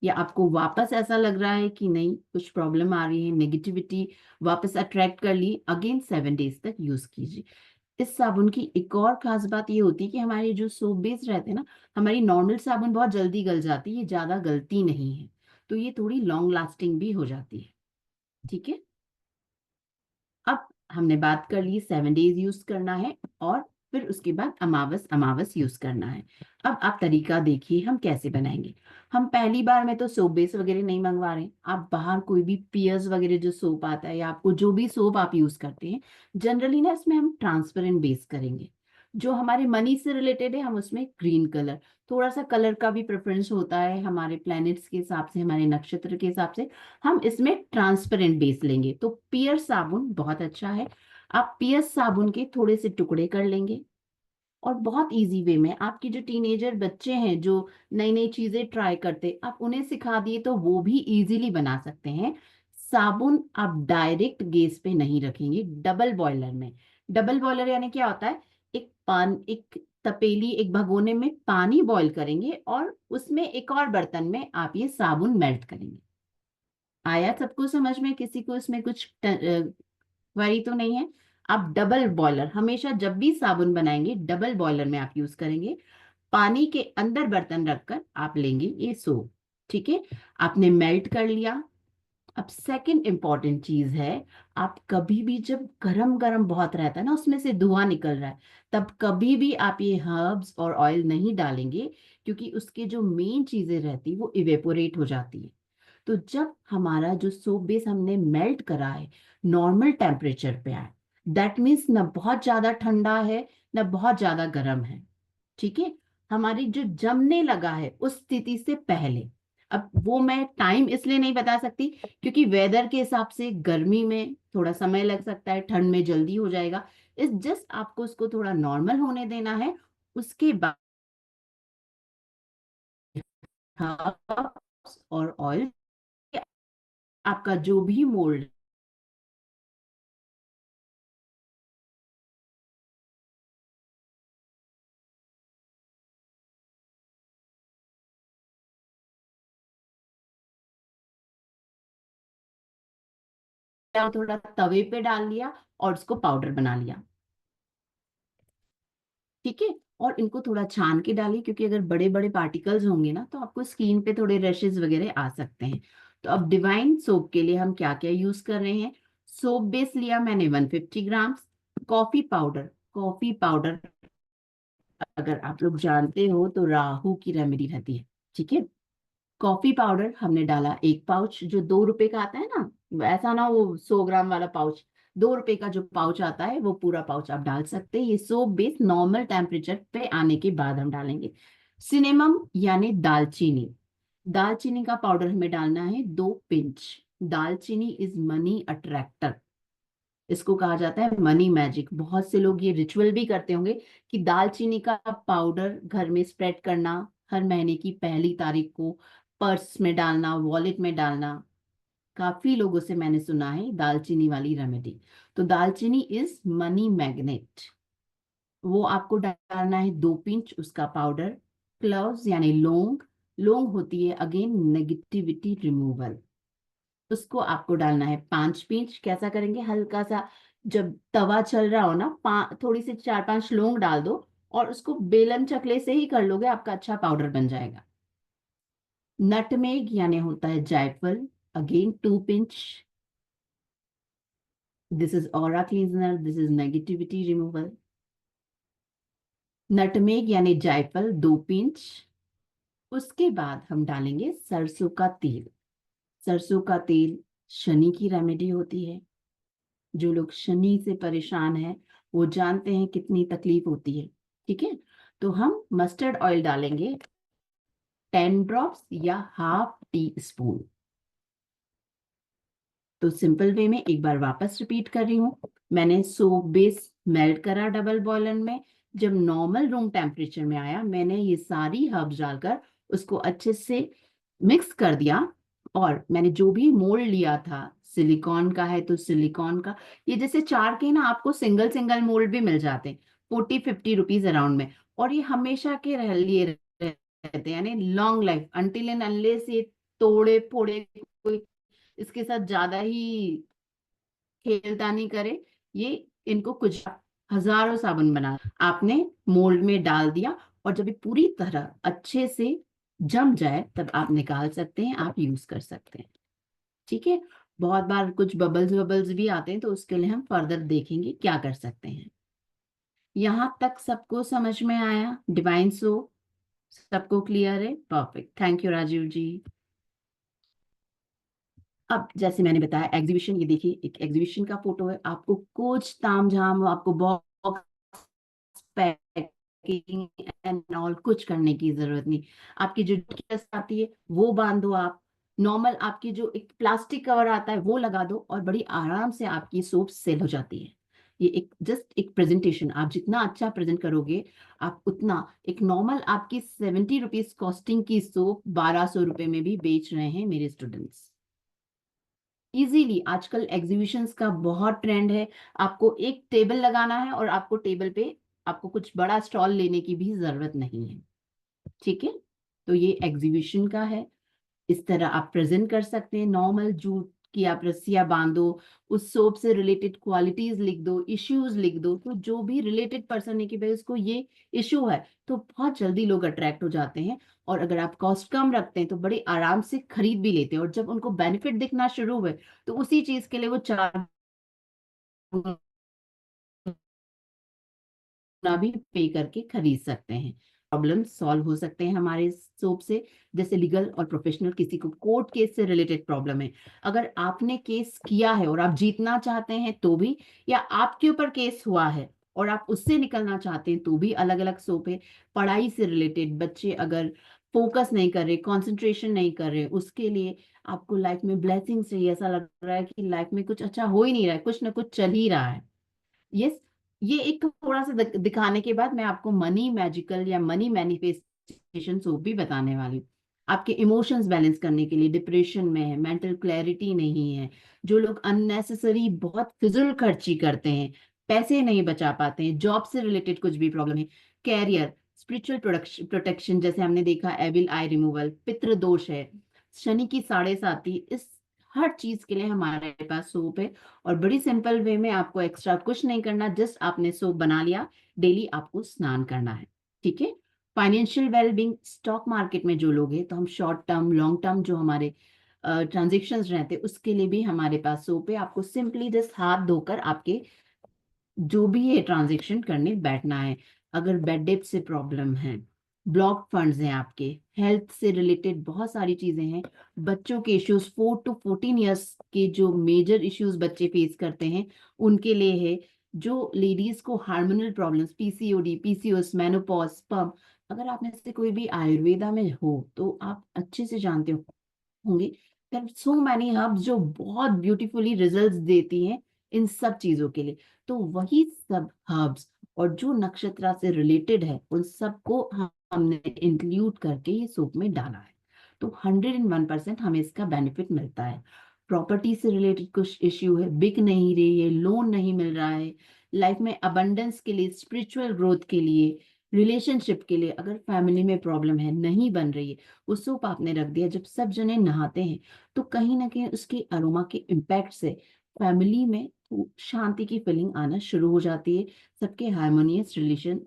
या आपको वापस ऐसा लग रहा है कि नहीं कुछ प्रॉब्लम आ रही है, नेगेटिविटी वापस अट्रैक्ट कर ली, अगेन 7 डेज तक यूज कीजिए। इस साबुन की एक और खास बात ये होती है कि हमारे जो सोप बेस रहते हैं ना, हमारी नॉर्मल साबुन बहुत जल्दी गल जाती है, ये ज्यादा गलती नहीं है, तो ये थोड़ी लॉन्ग लास्टिंग भी हो जाती है। ठीक है, अब हमने बात कर ली 7 डेज यूज करना है और फिर उसके बाद अमावस अमावस यूज करना है। अब आप तरीका देखिए हम कैसे बनाएंगे। हम पहली बार में तो सोप बेस वगैरह नहीं मंगवा रहे हैं, आप बाहर कोई भी पियर्स वगैरह जो सोप आता है या आपको जो भी सोप आप यूज करते हैं, जनरली ना इसमें हम ट्रांसपेरेंट बेस करेंगे। जो हमारे मनी से रिलेटेड है हम उसमें ग्रीन कलर, थोड़ा सा कलर का भी प्रेफरेंस होता है हमारे प्लैनेट्स के हिसाब से, हमारे नक्षत्र के हिसाब से हम इसमें ट्रांसपेरेंट बेस लेंगे। तो पियर साबुन बहुत अच्छा है, आप पियर साबुन के थोड़े से टुकड़े कर लेंगे और बहुत इजी वे में आपके जो टीनेजर बच्चे हैं जो नई नई चीजें ट्राई करते, आप उन्हें सिखा दिए तो वो भी इजीली बना सकते हैं। साबुन आप डायरेक्ट गैस पे नहीं रखेंगे, डबल बॉयलर में। डबल बॉयलर यानी क्या होता है, एक तपेली एक भगोने में पानी बॉईल करेंगे और उसमें एक और बर्तन में आप ये साबुन मेल्ट करेंगे। आया सबको समझ में, किसी को इसमें कुछ क्वेरी तो नहीं है। आप डबल बॉयलर हमेशा जब भी साबुन बनाएंगे डबल बॉयलर में आप यूज करेंगे, पानी के अंदर बर्तन रखकर आप लेंगे ये सोप। ठीक है, आपने मेल्ट कर लिया। अब सेकंड इंपॉर्टेंट चीज है, आप कभी भी जब गरम गरम बहुत रहता है ना, उसमें से धुआं निकल रहा है, तब कभी भी आप ये हर्ब्स और ऑयल नहीं डालेंगे, क्योंकि उसके जो मेन चीजें रहती वो इवेपोरेट हो जाती है। तो जब हमारा जो सोप बेस हमने मेल्ट करा है नॉर्मल टेम्परेचर पे आए, दैट मीन्स ना बहुत ज्यादा ठंडा है ना बहुत ज्यादा गर्म है। ठीक है, हमारी जो जमने लगा है उस स्थिति से पहले। अब वो मैं टाइम इसलिए नहीं बता सकती क्योंकि वेदर के हिसाब से गर्मी में थोड़ा समय लग सकता है, ठंड में जल्दी हो जाएगा। इस जस्ट आपको उसको थोड़ा नॉर्मल होने देना है। उसके बाद हर्ब्स और ऑयल, आपका जो भी मोल्ड थोड़ा तवे पे डाल लिया और उसको पाउडर बना लिया। ठीक है, और इनको थोड़ा छान के डालिए, क्योंकि अगर बड़े बड़े पार्टिकल्स होंगे ना तो आपको स्किन पे थोड़े रैशेस वगैरह आ सकते हैं। तो अब डिवाइन सोप के लिए हम क्या क्या यूज कर रहे हैं। सोप बेस लिया मैंने 150 grams. Coffee powder, coffee powder अगर आप लोग जानते हो तो राहु की रेमेडी रहती है। ठीक है, कॉफी पाउडर हमने डाला 1 पाउच, जो 2 रुपए का आता है ना, ऐसा ना वो 100 ग्राम वाला पाउच, 2 रुपए का जो पाउच आता है वो पूरा पाउच आप डाल सकते हैं। ये सोप बेस नॉर्मल टेम्परेचर पे आने के बाद हम डालेंगे। सिनेमम यानी दालचीनी, दालचीनी का पाउडर हमें डालना है 2 पिंच। दालचीनी इज मनी अट्रैक्टर, इसको कहा जाता है मनी मैजिक। बहुत से लोग ये रिचुअल भी करते होंगे कि दालचीनी का पाउडर घर में स्प्रेड करना, हर महीने की पहली तारीख को पर्स में डालना, वॉलेट में डालना। काफी लोगों से मैंने सुना है दालचीनी वाली रेमेडी। तो दालचीनी इज मनी मैग्नेट, वो आपको डालना है 2 पिंच उसका पाउडर। क्लोव्स यानी लौंग, लौंग होती है अगेन नेगेटिविटी रिमूवल, उसको आपको डालना है 5 पिंच। कैसा करेंगे, हल्का सा जब तवा चल रहा हो ना, थोड़ी सी 4-5 लौंग डाल दो और उसको बेलन चकले से ही कर लोगे, आपका अच्छा पाउडर बन जाएगा। नटमेग यानी होता है जायफल, again 2 pinch. This is aura cleanser, this is negativity removal. Nutmeg यानी जायफल 2 पिंच। उसके बाद हम डालेंगे सरसों का तेल। सरसों का तेल शनि की रेमेडी होती है, जो लोग शनि से परेशान हैं वो जानते हैं कितनी तकलीफ होती है। ठीक है, तो हम मस्टर्ड ऑयल डालेंगे 10 ड्रॉप्स या ½ टी स्पून। तो सिंपल वे में एक बार वापस रिपीट कर रही हूँ, मैंने सोप बेस मेल्ट करा डबल बॉयलर में, जब नॉर्मल रूम टेम्परेचर में आया मैंने ये सारी हर्ब्स डालकर उसको अच्छे से मिक्स कर दिया और मैंने जो भी मोल्ड लिया था, सिलिकॉन का है तो सिलिकॉन का, ये जैसे चार के ना आपको सिंगल सिंगल मोल्ड भी मिल जाते हैं 40-50 रुपीज अराउंड में। और ये हमेशा के लिए रहते हैं, यानी long life, until and unless ये तोड़े फोड़े कोई इसके साथ ज्यादा ही खेलतानी करे, ये इनको कुछ हजारों साबुन बना आपने मोल्ड में डाल दिया, और जब ये पूरी तरह अच्छे से जम जाए तब आप निकाल सकते हैं, आप यूज कर सकते हैं। ठीक है। बहुत बार कुछ बबल्स बबल्स भी आते हैं, तो उसके लिए हम फर्दर देखेंगे क्या कर सकते हैं। यहां तक सबको समझ में आया? डिवाइन सोप सबको क्लियर है? परफेक्ट, थैंक यू राजीव जी। अब जैसे मैंने बताया एग्जीबिशन, ये देखिए एक एग्जीबिशन का फोटो है, आपको कुछ तामझाम, आपको बॉक्स पैकिंग एंड ऑल कुछ करने की जरूरत नहीं। आपकी जो ड्रेस आती है वो बांधो, आप नॉर्मल आपकी जो एक प्लास्टिक कवर आता है वो लगा दो, और बड़ी आराम से आपकी सोप सेल हो जाती है। ये एक जस्ट एक प्रेजेंटेशन, आप जितना अच्छा प्रेजेंट करोगे आप उतना, एक नॉर्मल आपकी 70 रुपीज कॉस्टिंग की सोप 1200 रुपए में भी बेच रहे हैं मेरे स्टूडेंट्स इजीली। आजकल एग्जीबिशंस का बहुत ट्रेंड है, आपको एक टेबल लगाना है और आपको टेबल पे आपको कुछ बड़ा स्टॉल लेने की भी जरूरत नहीं है। ठीक है। तो ये एग्जीबिशन का है, इस तरह आप प्रेजेंट कर सकते हैं। नॉर्मल जूट की आप रस्सियां बांधो, उस सोप से रिलेटेड क्वालिटीज लिख दो, इश्यूज लिख दो, तो जो भी रिलेटेड पर्सन है कि भाई उसको ये इश्यू है, तो बहुत जल्दी लोग अट्रैक्ट हो जाते हैं। और अगर आप कॉस्ट कम रखते हैं तो बड़े आराम से खरीद भी लेते हैं, और जब उनको बेनिफिट दिखना शुरू हुए तो उसी चीज के लिए वो चार ना भी पे करके खरीद सकते हैं। प्रॉब्लम सॉल्व हो सकते हैं हमारे सोप से। जैसे लीगल और प्रोफेशनल, किसी को कोर्ट केस से रिलेटेड प्रॉब्लम है, अगर आपने केस किया है और आप जीतना चाहते हैं तो भी, या आपके ऊपर केस हुआ है और आप उससे निकलना चाहते हैं तो भी अलग अलग सोप है। पढ़ाई से रिलेटेड, बच्चे अगर फोकस नहीं कर रहे, कंसंट्रेशन नहीं कर रहे, उसके लिए आपको लाइफ में ब्लेसिंग चाहिए, ऐसा लग रहा है कि लाइफ में कुछ अच्छा हो ही नहीं रहा है, कुछ ना कुछ चल ही रहा है। यस। ये एक थोड़ा सा दिखाने के बाद मैं आपको मनी मैजिकल या मनी मैनिफेस्टेशन सोप भी बताने वाली हूँ। आपके इमोशंस बैलेंस करने के लिए, डिप्रेशन में है, मेंटल क्लैरिटी नहीं है, जो लोग अननेसेसरी बहुत फिजूल खर्ची करते हैं, पैसे नहीं बचा पाते हैं, जॉब से रिलेटेड कुछ भी प्रॉब्लम है, कैरियर, स्पिरिचुअल प्रोटेक्शन, जैसे हमने देखा एविल आई रिमूवल, पितृ दोष है, शनि की साढ़े साती, इस हर चीज के लिए हमारे पास सोप है। और बड़ी सिंपल वे में, आपको एक्स्ट्रा कुछ नहीं करना, जस्ट आपने सोप बना लिया, डेली आपको स्नान करना है। ठीक है। फाइनेंशियल वेलबींग, स्टॉक मार्केट में जो लोग हैं, तो हम शॉर्ट टर्म लॉन्ग टर्म जो हमारे ट्रांजेक्शन्स रहते हैं उसके लिए भी हमारे पास सोप है। आपको सिंपली जस्ट हाथ धोकर आपके जो भी ये ट्रांजेक्शन करने बैठना है। अगर बेड डेट से प्रॉब्लम है, ब्लॉक फंड्स हैं आपके, हेल्थ से रिलेटेड बहुत सारी चीजें हैं, बच्चों के इश्यूज, 4 to 14 ईयर्स के जो मेजर इश्यूज बच्चे फेस करते हैं उनके लिए है, जो लेडीज को hormonal problems, PCOD, PCOS, menopause, sperm, अगर आप में से कोई भी आयुर्वेदा में हो तो आप अच्छे से जानते होंगे, देयर सो मैनी हर्ब्स जो बहुत ब्यूटीफुली रिजल्ट्स देती हैं इन सब चीजों के लिए। तो वही सब हर्ब्स और जो नक्षत्र से रिलेटेड है उन सबको हमने इंक्लूड करके ये सूप में डाला है। तो 101% हमें इसका बेनिफिट मिलता है। प्रॉपर्टी से रिलेटेड कुछ इश्यू है, बिक नहीं रही है, लोन नहीं मिल रहा है, लाइफ में अबंडेंस के लिए, स्पिरिचुअल ग्रोथ के लिए, रिलेशनशिप के लिए, अगर फैमिली में प्रॉब्लम है, नहीं बन रही है, वो सूप आपने रख दिया, जब सब जने नहाते हैं तो कहीं ना कहीं उसकी अरोमा के इम्पैक्ट से फैमिली में शांति की फीलिंग आना शुरू हो जाती है, सबके हार्मोनियस रिलेशन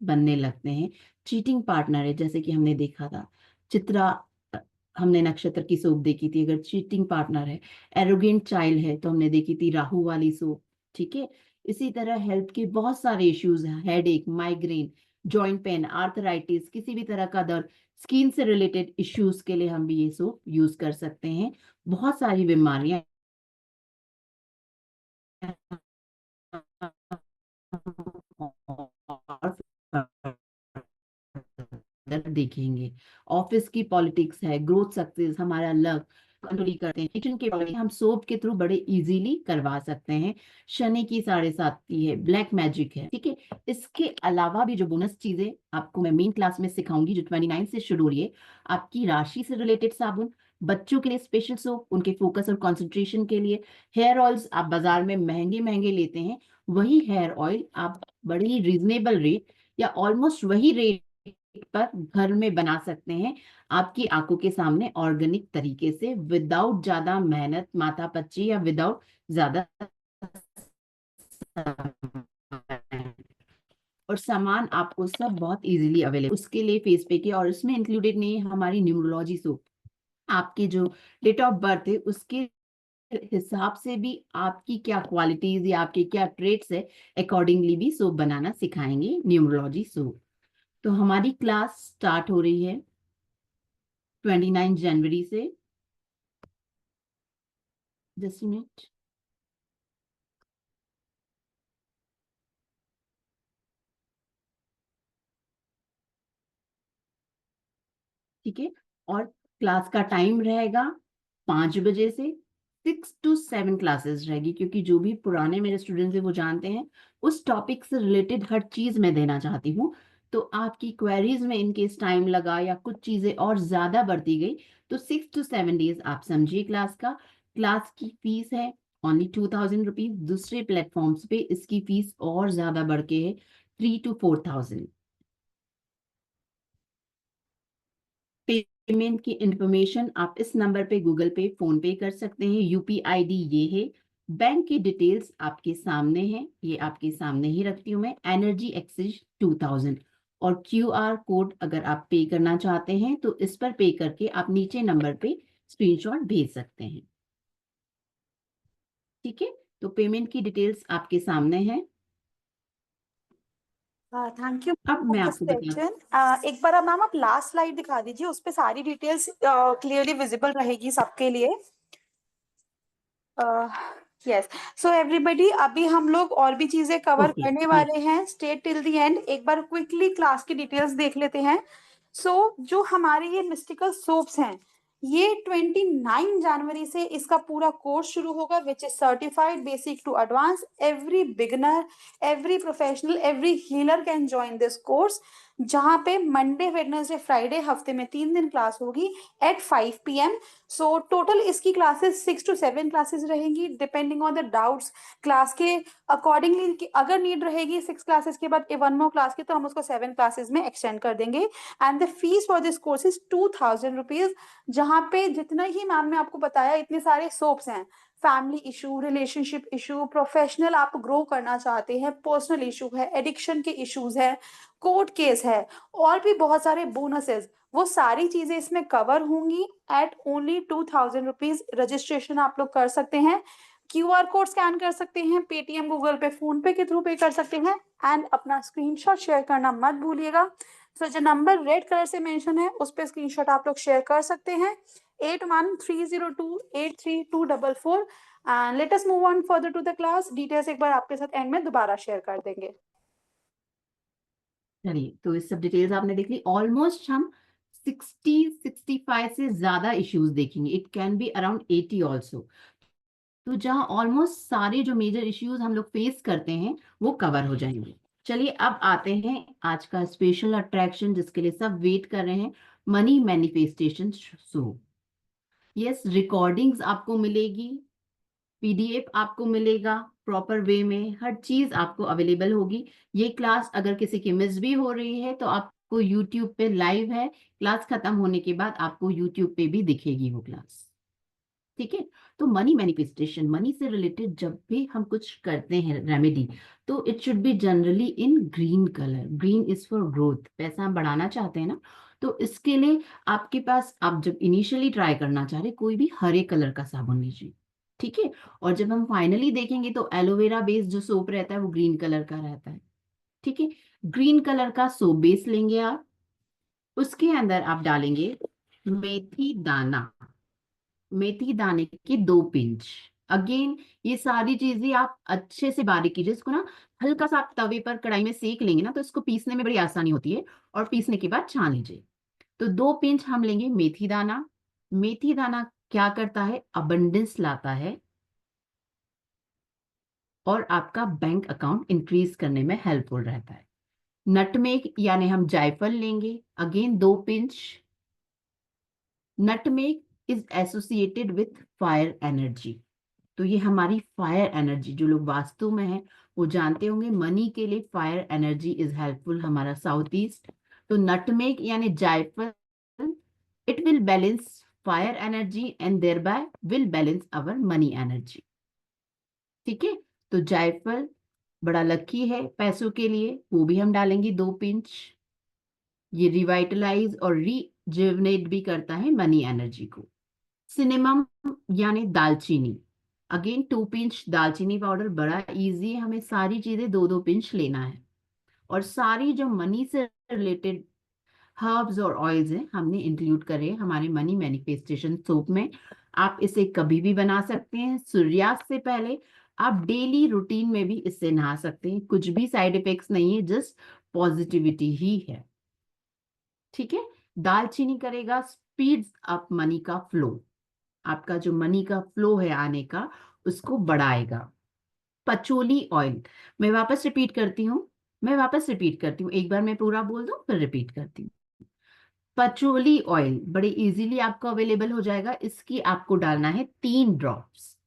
बनने लगते हैं। चीटिंग पार्टनर है, जैसे कि हमने देखा था चित्रा, अ, हमने नक्षत्र की सोप देखी थी, अगर चीटिंग पार्टनर है, एरोगेंट चाइल्ड है तो हमने देखी थी राहु वाली सोप। ठीक है। इसी तरह हेल्थ के बहुत सारे इश्यूज हैं, headache, migraine, joint pain, arthritis, किसी भी तरह का दर्द, स्किन से रिलेटेड इश्यूज के लिए हम भी ये सोप यूज कर सकते हैं। बहुत सारी बीमारियां देखेंगे। ऑफिस की पॉलिटिक्स है, ग्रोथ सक्सेस हमारा लक कंट्रोल करते हैं, किचन के बारे में हम सोप के थ्रू बड़े इजीली करवा सकते हैं। शनि की साढ़े साती है, ब्लैक मैजिक है। ठीक है। इसके अलावा भी जो बोनस चीजें आपको मैं मेन क्लास में सिखाऊंगी जो 29 से शुरू हो रही है, आपकी राशि से रिलेटेड साबुन, बच्चों के लिए स्पेशल सोप उनके फोकस और कंसंट्रेशन के लिए। हेयर ऑयल्स आप बाजार में महंगे महंगे लेते हैं, वही हेयर ऑयल आप बड़ी रीजनेबल रेट या ऑलमोस्ट वही रेट पर घर में बना सकते हैं, आपकी आंखों के सामने ऑर्गेनिक तरीके से, विदाउट ज्यादा मेहनत माथापच्ची या विदाउट ज्यादा। और सामान आपको सब बहुत इजीली अवेलेबल, उसके लिए फेस पे के, और इसमें इंक्लूडेड नहीं है हमारी न्यूमरोलॉजी सोप। आपके जो डेट ऑफ बर्थ है उसके हिसाब से भी आपकी क्या क्वालिटीज या आपके क्या ट्रेट्स है, अकॉर्डिंगली भी सोप बनाना सिखाएंगे, न्यूमरोलॉजी सोप। तो हमारी क्लास स्टार्ट हो रही है 29 जनवरी से। Just minute. ठीक है। और क्लास का टाइम रहेगा 5 बजे से 6 to 7 क्लासेस रहेगी, क्योंकि जो भी पुराने मेरे स्टूडेंट्स हैं वो जानते हैं उस टॉपिक से रिलेटेड हर चीज मैं देना चाहती हूँ। तो आपकी क्वेरीज में इनकेस टाइम लगा या कुछ चीजें और ज्यादा बढ़ती गई, तो 6 to 7 डेज आप समझिए क्लास का। क्लास की फीस है ओनली 2000 रुपीज। दूसरे प्लेटफॉर्म्स पे इसकी फीस और ज्यादा बढ़ के है 3 to 4,000। पेमेंट की इंफॉर्मेशन आप इस नंबर पे गूगल पे फोन पे कर सकते हैं, यूपीआईडी ये है। बैंक की डिटेल्स आपके सामने है, ये आपके सामने ही रखती हूँ मैं। एनर्जी एक्सचेंज 2000, और क्यूआर कोड अगर आप पे करना चाहते हैं तो इस पर पे करके आप नीचे नंबर पे स्क्रीनशॉट भेज सकते हैं। ठीक है, तो पेमेंट की डिटेल्स आपके सामने है। थैंक यू अब फॉर मैं दिस आपको बता, सेशन। एक बार अब मैम आप लास्ट स्लाइड दिखा दीजिए, उस पे सारी डिटेल्स क्लियरली विजिबल रहेगी सबके लिए। यस। सो एवरीबॉडी, अभी हम लोग और भी चीजें कवर ओके करने यस। वाले हैं, स्टे टिल द एंड। एक बार क्विकली क्लास की डिटेल्स देख लेते हैं। सो जो हमारे ये मिस्टिकल सोप्स हैं, ये 29 जनवरी से इसका पूरा कोर्स शुरू होगा, which is certified basic to advance. Every beginner, every professional, every healer can join this course, जहाँ पे मंडे वेडनेसडे फ्राइडे हफ्ते में 3 दिन क्लास होगी एट 5 PM। सो टोटल इसकी क्लासेस 6 to 7 क्लासेस रहेंगी, depending on the doubts class के accordingly. अगर नीड रहेगी 6 क्लासेस के बाद 1 more क्लास की, तो हम उसको 7 क्लासेस में एक्सटेंड कर देंगे। And the fees for this course is 2000 rupees, जहाँ पे जितना ही मैम ने आपको बताया इतने सारे सोप्स हैं, family issue, relationship issue, professional आप ग्रो करना चाहते हैं, पर्सनल इशू है, एडिक्शन के इश्यूज है, कोर्ट केस है, और भी बहुत सारे बोनसेस, वो सारी चीजें इसमें कवर होंगी एट ओनली 2000 रुपीज। रजिस्ट्रेशन आप लोग कर सकते हैं, क्यूआर कोड स्कैन कर सकते हैं, पेटीएम, गूगल पे, फोन पे के थ्रू पे कर सकते हैं। एंड अपना स्क्रीनशॉट शेयर करना मत भूलिएगा। सो जो नंबर रेड कलर से मेंशन है उस पर स्क्रीनशॉट आप लोग शेयर कर सकते हैं, 8130283244। And let us move on further to the class. Details एक बार आपके साथ एंड में दोबारा शेयर कर देंगे। चलिए, तो इस सब डिटेल्स आपने देख ली। ऑलमोस्ट हम 60-65 से ज्यादा इश्यूज देखेंगे, it can be around 80 also. तो जहाँ ऑलमोस्ट सारे जो मेजर इश्यूज हम लोग फेस करते हैं वो कवर हो जाएंगे। चलिए अब आते हैं आज का स्पेशल अट्रैक्शन जिसके लिए सब वेट कर रहे हैं, money manifestation show. Yes, recordings आपको मिलेगी, पीडीएफ आपको मिलेगा, प्रॉपर वे में हर चीज आपको अवेलेबल होगी। ये क्लास अगर किसी की मिस भी हो रही है तो आपको यूट्यूब पे लाइव है, क्लास खत्म होने के बाद आपको यूट्यूब पे भी दिखेगी वो क्लास। ठीक है। तो मनी मैनिफेस्टेशन, मनी से रिलेटेड जब भी हम कुछ करते हैं रेमेडी, तो it should be generally in green colour. Green is for growth, पैसा हम बढ़ाना चाहते हैं ना, तो इसके लिए आपके पास, आप जब इनिशियली ट्राई करना चाह रहे, कोई भी हरे कलर का साबुन लीजिए। ठीक है। और जब हम फाइनली देखेंगे तो एलोवेरा बेस्ड जो सोप रहता है वो ग्रीन कलर का रहता है। ठीक है। ग्रीन कलर का सोप बेस लेंगे आप, उसके अंदर आप डालेंगे मेथी दाना, मेथी दाने के 2 पिंच। अगेन ये सारी चीजें आप अच्छे से बारीक कीजिए, इसको ना हल्का सा आप तवे पर कढ़ाई में सेक लेंगे ना तो इसको पीसने में बड़ी आसानी होती है, और पीसने के बाद छान लीजिए। तो 2 पिंच हम लेंगे मेथी दाना। मेथी दाना क्या करता है, अबंडेंस लाता है और आपका बैंक अकाउंट इंक्रीज करने में हेल्पफुल रहता है। नटमेग यानी हम जायफल लेंगे, again 2 pinch. Nutmeg is associated with fire energy. तो ये हमारी फायर एनर्जी, जो लोग वास्तु में है वो जानते होंगे, मनी के लिए फायर एनर्जी इज हेल्पफुल, हमारा साउथ ईस्ट। तो नटमेग यानी जायफल, it will balance fire energy and thereby will balance our money energy. ठीक है, तो जायफल बड़ा लकी है पैसों के लिए, वो भी हम डालेंगे 2 पिंच। ये रिवाइटलाइज और रिजुवनेट भी करता है मनी एनर्जी को। सिनेमम यानी दालचीनी, अगेन 2 पिंच दालचीनी पाउडर, बड़ा इजी है, हमें सारी चीजें 2-2 पिंच लेना है। और सारी जो मनी से रिलेटेड हर्ब्स और ऑयल्स हैं हमने इंक्लूड करे हमारे मनी मैनिफेस्टेशन सोप में। आप इसे कभी भी बना सकते हैं, सूर्यास्त से पहले, आप डेली रूटीन में भी इससे नहा सकते हैं, कुछ भी साइड इफेक्ट्स नहीं है, जस्ट पॉजिटिविटी ही है। ठीक है, दालचीनी करेगा स्पीड्स अप मनी का फ्लो, आपका जो मनी का फ्लो है आने का उसको बढ़ाएगा। पचोली ऑयल, मैं वापस रिपीट करती हूँ, एक बार मैं पूरा बोल दूं फिर रिपीट करती हूँ। पचोली ऑयल बड़े इजीली आपको अवेलेबल हो जाएगा, इसकी आपको डालना है 3 ड्रॉप्स।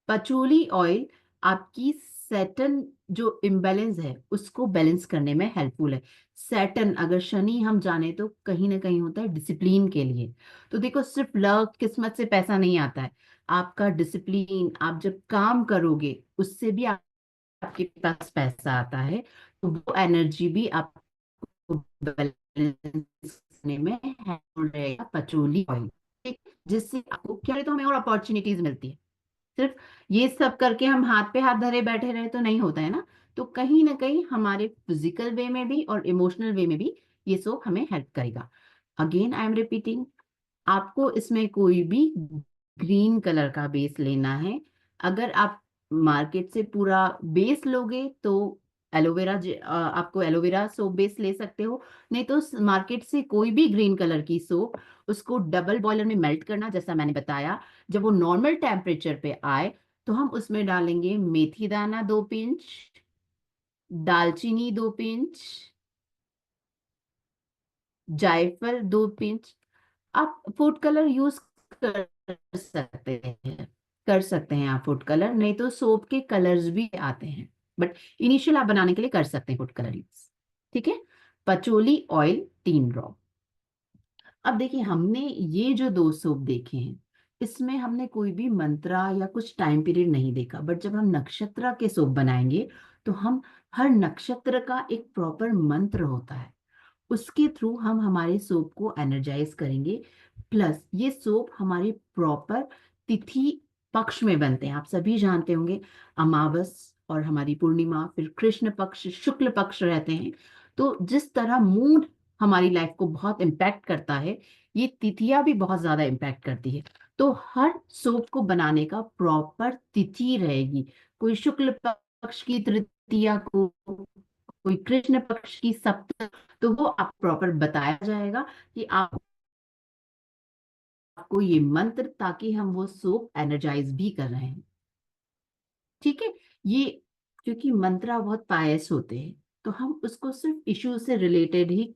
पचोली ऑयल आपकी सैटर्न जो इम्बैलेंस है उसको बैलेंस करने में हेल्पफुल है। सैटर्न, अगर शनि हम जाने तो कहीं ना कहीं होता है डिसिप्लिन के लिए। तो देखो, सिर्फ लक किस्मत से पैसा नहीं आता है, आपका डिसिप्लिन, आप जब काम करोगे उससे भी आपके पास पैसा आता है। तो वो एनर्जी भी आपको बैलेंस करने में हेल्पफुल रहेगा पचोली ऑयल। ठीक, जिससे आपको क्या, तो हमें और अपॉर्चुनिटीज मिलती है। सिर्फ ये सब करके हम हाथ पे हाथ धरे बैठे रहे तो नहीं होता है ना, तो कहीं ना कहीं हमारे फिजिकल वे में भी और इमोशनल वे में भी ये सब हमें हेल्प करेगा। अगेन आई एम रिपीटिंग, आपको इसमें कोई भी ग्रीन कलर का बेस लेना है। अगर आप मार्केट से पूरा बेस लोगे तो एलोवेरा, आपको एलोवेरा सोप बेस ले सकते हो, नहीं तो मार्केट से कोई भी ग्रीन कलर की सोप, उसको डबल बॉयलर में मेल्ट करना जैसा मैंने बताया। जब वो नॉर्मल टेम्परेचर पे आए तो हम उसमें डालेंगे मेथी दाना 2 पिंच, दालचीनी 2 पिंच, जायफल 2 पिंच। आप फूड कलर यूज कर सकते हैं, आप फूड कलर, नहीं तो सोप के कलर्स भी आते हैं, बट इनिशियल आप बनाने के लिए कर सकते हैं फूड कलर यूज। ठीक है, पचोली ऑयल 3 ड्रॉप। अब देखिए, हमने ये जो 2 सोप देखे हैं इसमें हमने कोई भी मंत्रा या कुछ टाइम पीरियड नहीं देखा, बट जब हम नक्षत्र के सोप बनाएंगे तो हम हर नक्षत्र का एक प्रॉपर मंत्र होता है, उसके थ्रू हम हमारे सोप को एनर्जाइज करेंगे। प्लस ये सोप हमारे प्रॉपर तिथि पक्ष में बनते हैं, आप सभी जानते होंगे, अमावस और हमारी पूर्णिमा, फिर कृष्ण पक्ष, शुक्ल पक्ष रहते हैं। तो जिस तरह मूड हमारी लाइफ को बहुत इम्पैक्ट करता है, ये तिथियां भी बहुत ज्यादा इम्पैक्ट करती है। तो हर सोप को बनाने का प्रॉपर तिथि रहेगी, कोई शुक्ल पक्ष की तृतीया को, कोई कृष्ण पक्ष की सप्तमी, तो वो आप प्रॉपर बताया जाएगा कि आपको ये मंत्र, ताकि हम वो सोप एनर्जाइज भी कर रहे हैं। ठीक है, ये क्योंकि मंत्रा बहुत पायस होते हैं तो हम उसको सिर्फ इश्यू से रिलेटेड ही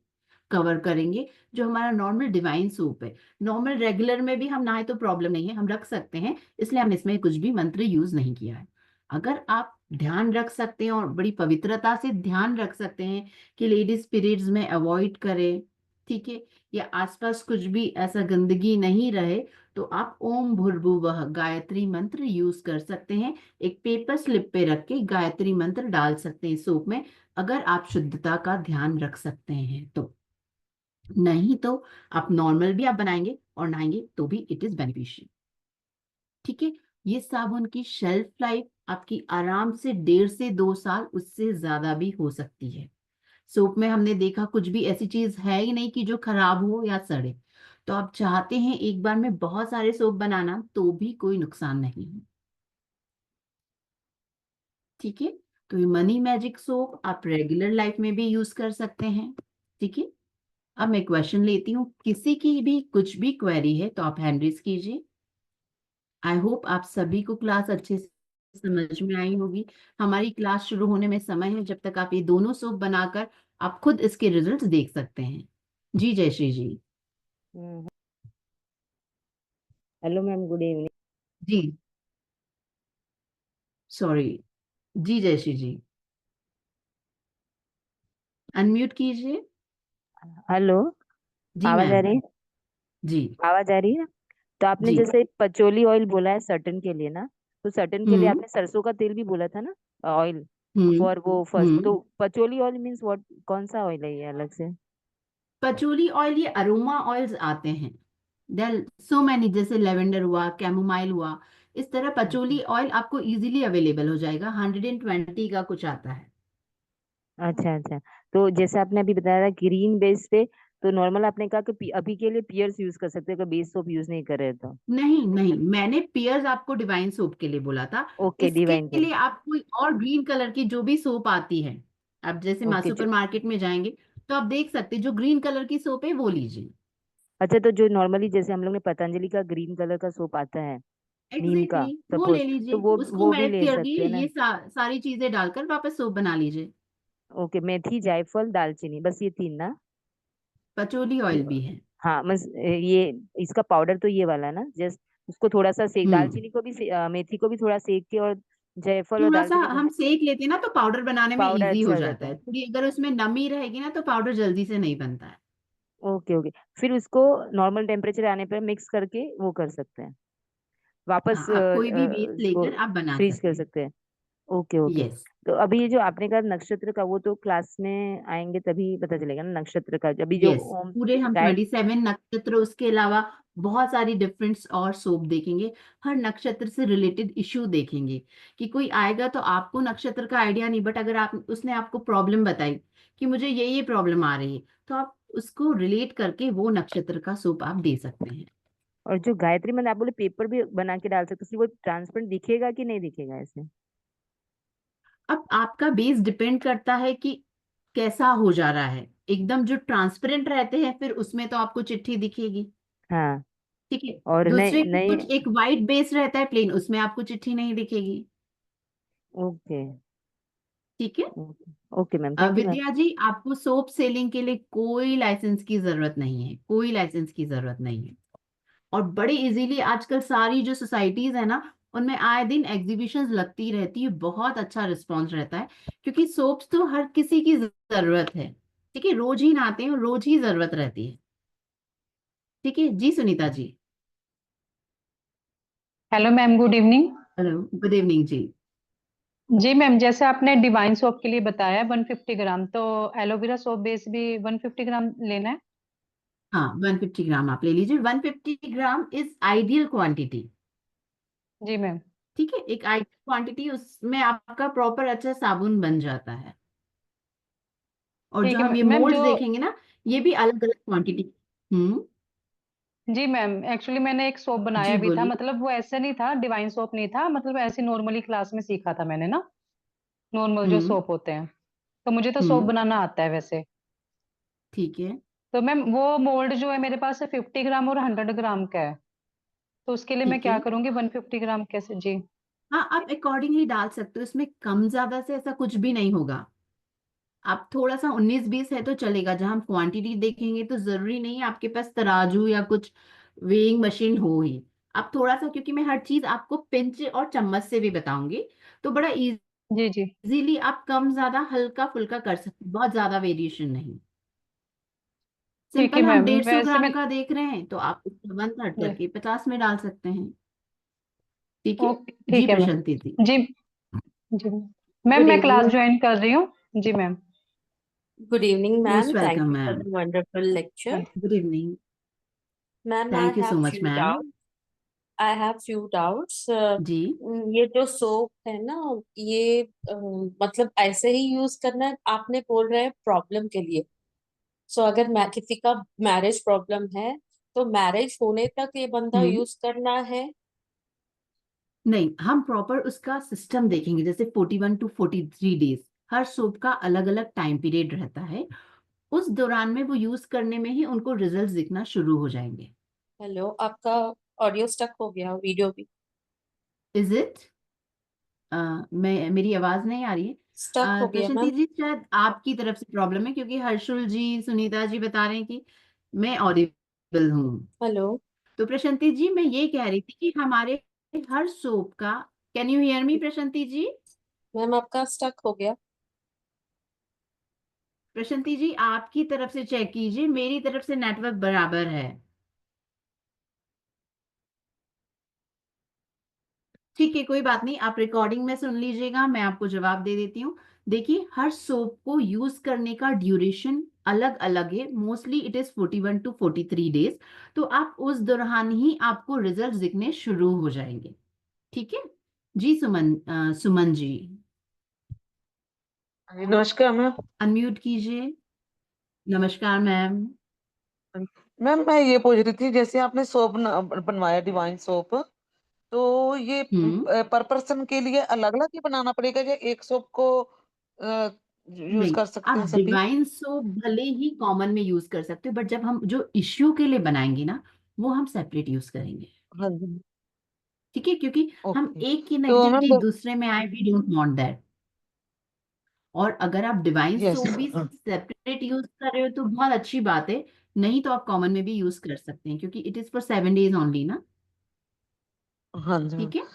कवर करेंगे। जो हमारा नॉर्मल डिवाइन सोप है, नॉर्मल रेगुलर में भी हम नहाए तो प्रॉब्लम नहीं है, हम रख सकते हैं, इसलिए हमने इसमें कुछ भी मंत्र यूज नहीं किया है। अगर आप ध्यान रख सकते हैं और बड़ी पवित्रता से ध्यान रख सकते हैं कि लेडीज पीरियड्स में अवॉइड करें, ठीक है, या आसपास कुछ भी ऐसा गंदगी नहीं रहे, तो आप ओम भूर्भुवः गायत्री मंत्र यूज कर सकते हैं। एक पेपर स्लिप पे रख के गायत्री मंत्र डाल सकते हैं सोप में, अगर आप शुद्धता का ध्यान रख सकते हैं तो। नहीं तो आप नॉर्मल भी आप बनाएंगे और नहाएंगे तो भी इट इज बेनिफिशियल। ठीक है, ये साबुन की शेल्फ लाइफ आपकी आराम से 1.5 से 2 साल, उससे ज्यादा भी हो सकती है। सोप में हमने देखा कुछ भी ऐसी चीज है ही नहीं कि जो खराब हो या सड़े। तो आप चाहते हैं एक बार में बहुत सारे सोप बनाना तो भी कोई नुकसान नहीं है। ठीक है, तो ये मनी मैजिक सोप आप रेगुलर लाइफ में भी यूज कर सकते हैं। ठीक है, अब मैं क्वेश्चन लेती हूँ, किसी की भी कुछ भी क्वेरी है तो आप हैंड रेज कीजिए। आई होप आप सभी को क्लास अच्छे से समझ में आई होगी। हमारी क्लास शुरू होने में समय है, जब तक आप ये दोनों सोप बनाकर आप खुद इसके रिजल्ट्स देख सकते हैं। जी Jayashri ji. Hello ma'am, good evening. जी सॉरी। जी जयश्री जी, अनम्यूट कीजिए। हेलो। जी आवाज आ मैम। रही है? जी आवाज आ रही है। तो आपने जी। जैसे पचोली ऑयल बोला है सर्टन के लिए ना, तो सर्टन के लिए हम्म आपने सरसों का तेल भी बोला था ना, ऑयल। हम्म फॉर वो फर्स्ट, हम्म। तो पचोली ऑयल मीन्स व्हाट, कौन सा ऑयल है ये अलग से? पचोली ऑयल ये अरोमा ऑयल्स आते हैं। देयर सो मैनी, जैसे लेवेंडर हुआ, कैमोमाइल हुआ। इस तरह अच्छा पचोली ऑयल आपको इजीली अवेलेबल हो जाएगा, 120 का कुछ आता है। अच्छा अच्छा। तो जैसे आपने अभी बताया था ग्रीन बेस पे, तो नॉर्मल आपने कहा कि अभी के लिए पियर्स यूज कर सकते हैं अगर बेस सोप यूज नहीं कर रहे तो। नहीं नहीं, मैंने पियर्स आपको डिवाइन सोप के लिए बोला था। ओके, इसके डिवाइन के लिए। लिए आप कोई और ग्रीन कलर की जो भी सोप आती है, आप जैसे ओके जो, सुपर मार्केट में जाएंगे तो आप देख सकते हैं, जो ग्रीन कलर की सोप है वो लीजिए। अच्छा तो जो नॉर्मली जैसे हम लोग ने पतंजलि का ग्रीन कलर का सोप आता है, नीम का एग्जैक्टली वो सपोज, ले तो लीजिए, उसको वो भी मेल्ट ले करके सकते हैं ये ना? सारी चीजें डालकर वापस सोप बना लीजिए। ओके, मेथी जायफल दालचीनी, बस ये तीन ना? पचोली ऑयल भी है। हाँ बस ये, इसका पाउडर तो ये वाला है ना, जस्ट उसको थोड़ा सा सेक, हम्म। दालचीनी को भी मेथी को भी थोड़ा सेक के, और जायफल और थोड़ा सा दालचीनी को हम सेक लेते हैं ना तो पाउडर बनाने में पाउडर इजी अच्छा हो हो जाता जाता है, है। थोड़ी अगर उसमें नमी रहेगी ना तो पाउडर जल्दी से नहीं बनता है। Okay okay. फिर उसको नॉर्मल टेम्परेचर आने पर मिक्स करके वो कर सकते हैं, वापस हाँ, आप कोई भी बेस उसको लेकर आप बना फ्रीज कर सकते हैं। सकते हैं। Okay okay. यस। तो अभी ये जो आपने कहा नक्षत्र का, वो तो क्लास में आएंगे तभी पता चलेगा ना नक्षत्र का, अभी जो यस, पूरे हम गाइड। 27 नक्षत्र, उसके अलावा बहुत सारी डिफरेंट और सोप देखेंगे। हर नक्षत्र से रिलेटेड इश्यू देखेंगे। कि कोई आएगा तो आपको नक्षत्र का आइडिया नहीं, बट अगर आप उसने आपको प्रॉब्लम बताई कि मुझे ये प्रॉब्लम आ रही है, तो आप उसको रिलेट करके वो नक्षत्र का सोप आप दे सकते हैं। और जो गायत्री मंत्र आप बोले पेपर भी बना के डाल सकते, तो फिर वो ट्रांसपेरेंट दिखेगा कि नहीं दिखेगा ऐसे? अब आपका बेस डिपेंड करता है कि कैसा हो जा रहा है। एकदम जो ट्रांसपेरेंट रहते हैं फिर उसमें तो आपको चिट्ठी दिखेगी। हाँ। ठीक है। और नए दूसरे नए। कुछ एक वाइट बेस रहता है प्लेन, उसमें आपको चिट्ठी नहीं दिखेगी। ओके ठीक है। Okay. Okay ma'am, thank you ma'am. Vidya ji, आपको सोप सेलिंग के लिए कोई लाइसेंस की जरूरत नहीं है, कोई लाइसेंस की जरूरत नहीं है। और बड़े इजीली आजकल सारी जो सोसाइटीज है ना, उनमें आए दिन एग्जीबिशंस लगती रहती है, बहुत अच्छा रिस्पॉन्स रहता है। क्योंकि सोप्स तो हर किसी की जरूरत है। ठीक है, रोज ही नहाते हैं, रोज ही जरूरत रहती है। ठीक है जी Sunita ji. Hello ma'am, good evening. Hello, good evening जी। जी मैम, जैसे आपने डिवाइन सोप के लिए बताया 150 ग्राम, तो एलोवेरा सोप बेस भी 150 ग्राम लेना है? हाँ, 150 ग्राम आप ले लीजिए। 150 ग्राम इज आइडियल क्वांटिटी। जी मैम। ठीक है, एक आइडियल क्वांटिटी, उसमें आपका प्रॉपर अच्छा साबुन बन जाता है। और जो ठीक है हम ये मैम। मोल्ड्स जो देखेंगे ना, ये भी अलग अलग क्वांटिटी। हम्म। जी मैम, एक्चुअली मैंने एक सोप बनाया जी भी था, बोलिए। मतलब वो ऐसे नहीं था, डिवाइन सोप नहीं था, मतलब ऐसे नॉर्मली क्लास में सीखा था मैंने ना, नॉर्मल जो हम्म सोप होते हैं। तो मुझे तो सोप हम्म। बनाना आता है वैसे। ठीक है। तो मैम वो मोल्ड जो है मेरे पास है 50 ग्राम और 100 ग्राम का है। तो उसके लिए मैं ठीक है। क्या करूंगी, 150 ग्राम कैसे जी? हाँ, आप अकॉर्डिंगली डाल सकते हो, इसमें कम ज्यादा से ऐसा कुछ भी नहीं होगा। आप थोड़ा सा 19-20 है तो चलेगा। जहां हम क्वांटिटी देखेंगे तो जरूरी नहीं है आपके पास तराजू या कुछ वेइंग मशीन हो ही। आप थोड़ा सा, क्योंकि मैं हर चीज आपको पिंच और चम्मच से भी बताऊंगी, तो बड़ा जी जी। इजीली आप कम ज्यादा हल्का फुल्का कर सकते हैं, बहुत ज्यादा वेरिएशन नहीं। ठीक है सिंपल हम मैम, 150 वैसे ग्राम मैं। का देख रहे हैं तो आप उसको 1/3 जी। करके 50 में डाल सकते हैं। ठीक है। ओके जी ठीक है मैम। प्रशांति जी। जी। जी मैम, गुड मैं क्लास इवनिंग। ज्वाइन कर रही हूँ। जी ma'am. Good evening, most ma'am. Thank welcome you for ma'am. the wonderful lecture. हाँ जी। Good evening. Ma'am, I thank you so have much few ma'am. doubts. I have few doubts. जी। ये जो soap है ना, ये मतलब ऐसे ही यूज करना है, आपने बोल रहे हैं प्रॉब्लम के लिए। सो अगर मैं किसी का मैरिज प्रॉब्लम है, तो मैरिज होने तक ये बंदा हम्म। यूज करना है? नहीं, हम प्रॉपर उसका सिस्टम देखेंगे, जैसे 41 to 43 डेज। हर सोप का अलग अलग टाइम पीरियड रहता है। उस दौरान में वो यूज करने में ही उनको रिजल्ट्स दिखना शुरू हो जाएंगे। हेलो, आपका ऑडियो स्टक हो गया, वीडियो भी इज इट? मैं, मेरी आवाज नहीं आ रही है। स्टक हो गया प्रशांति मैम। जी, शायद आपकी तरफ से प्रॉब्लम है, क्योंकि हर्षुल जी सुनीता जी बता रहे हैं कि मैं ऑडिबल हूँ। हेलो। तो प्रशांति जी मैं ये कह रही थी कि हमारे हर सोप का, can you hear me Prashanti ji? Ma'am आपका स्टक हो गया। प्रशांति जी आपकी तरफ से चेक कीजिए, मेरी तरफ से नेटवर्क बराबर है। ठीक है, कोई बात नहीं, आप रिकॉर्डिंग में सुन लीजिएगा, मैं आपको जवाब दे देती हूँ। देखिए हर सोप को यूज करने का ड्यूरेशन अलग अलग है, mostly it is 41 to 43 days। तो आप उस दौरान ही आपको रिजल्ट दिखने शुरू हो जाएंगे। ठीक है जी। सुमन जी जी नमस्कार मैम। अनम्यूट कीजिए। नमस्कार मैम। मैम मैं ये पूछ रही थी, जैसे आपने सोप बनवाया डिवाइन सोप, तो ये हम्म। पर पर्सन के लिए अलग अलग ही बनाना पड़ेगा या एक सोप को यूज नहीं, कर सकते आप हैं सभी? डिवाइन सोप भले ही कॉमन में यूज कर सकते हो, बट जब हम जो इश्यू के लिए बनाएंगे ना, वो हम सेपरेट यूज करेंगे। हाँ जी। ठीक है, क्योंकि हम ओके। एक की तो मैम नेगेटिविटी दूसरे में आए, वी डोंट वांट दैट। और अगर आप डिवाइन यस। सोप भी सेपरेट यूज कर रहे हो तो बहुत अच्छी बात है, नहीं तो आप कॉमन में भी यूज कर सकते हैं, क्योंकि it is for 7 days only ना। हाँ जी मैम। ठीक है।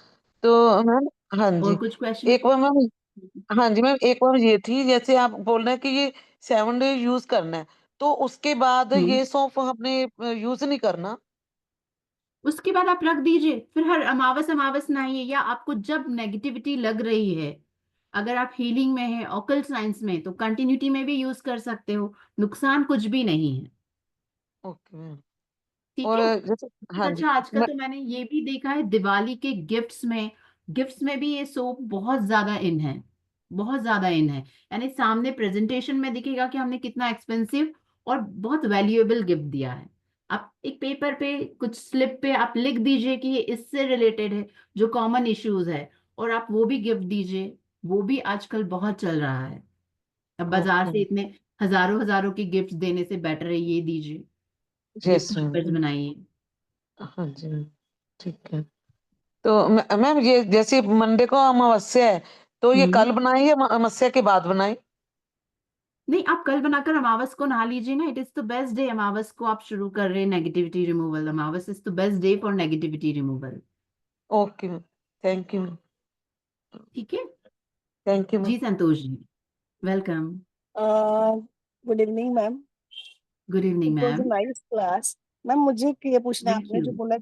तो मैम, हाँ और जी, कुछ क्वेश्चन? एक बार मैम, हाँ जी मैम, एक बार ये थी, जैसे आप बोल रहे हैं कि ये 7 डे यूज करना है, तो उसके बाद हम्म। ये सोप हमने यूज नहीं करना? उसके बाद आप रख दीजिए, फिर हर अमावस अमावस नहाइए, या आपको जब नेगेटिविटी लग रही है, अगर आप हीलिंग में है, ऑकल्ट साइंस में, तो कंटिन्यूटी में भी यूज कर सकते हो, नुकसान कुछ भी नहीं है। Okay ma'am. ठीक और है। जैसे, हाँ जी अच्छा, आजकल मैं, तो मैंने ये भी देखा है दिवाली के गिफ्ट्स में भी ये सोप बहुत ज्यादा इन है, बहुत ज्यादा इन है। यानी सामने प्रेजेंटेशन में दिखेगा कि हमने कितना एक्सपेंसिव और बहुत वैल्यूएबल गिफ्ट दिया है। आप एक पेपर पे, कुछ स्लिप पे आप लिख दीजिए कि ये इससे रिलेटेड है, जो कॉमन इश्यूज है, और आप वो भी गिफ्ट दीजिए। वो भी आजकल बहुत चल रहा है। अब बाजार ओके, से इतने हजारों हजारों के गिफ्ट देने से बेटर है ये दीजिए, गिफ्ट यस हैम्पर्स मैम। बनाइए। हाँ जी मैम, ठीक है। तो मैम ये जैसे मंडे को अमावस्या है, तो ये हम्म। कल बनाए या अमावस्या के बाद बनाए? नहीं, आप कल बनाकर अमावस को नहा लीजिए ना, it is the best day. अमावस को आप शुरू कर रहे हैं नेगेटिविटी रिमूवल, अमावस is the best day for negativity removal. Okay ma'am, thank you ma'am, ठीक है थैंक यू मैम। जी। Santosh ji welcome. Good evening ma'am. Good evening it was a ma'am. Nice class. Ma'am मुझे ये पूछना है, थैंक आपने you. जो बोला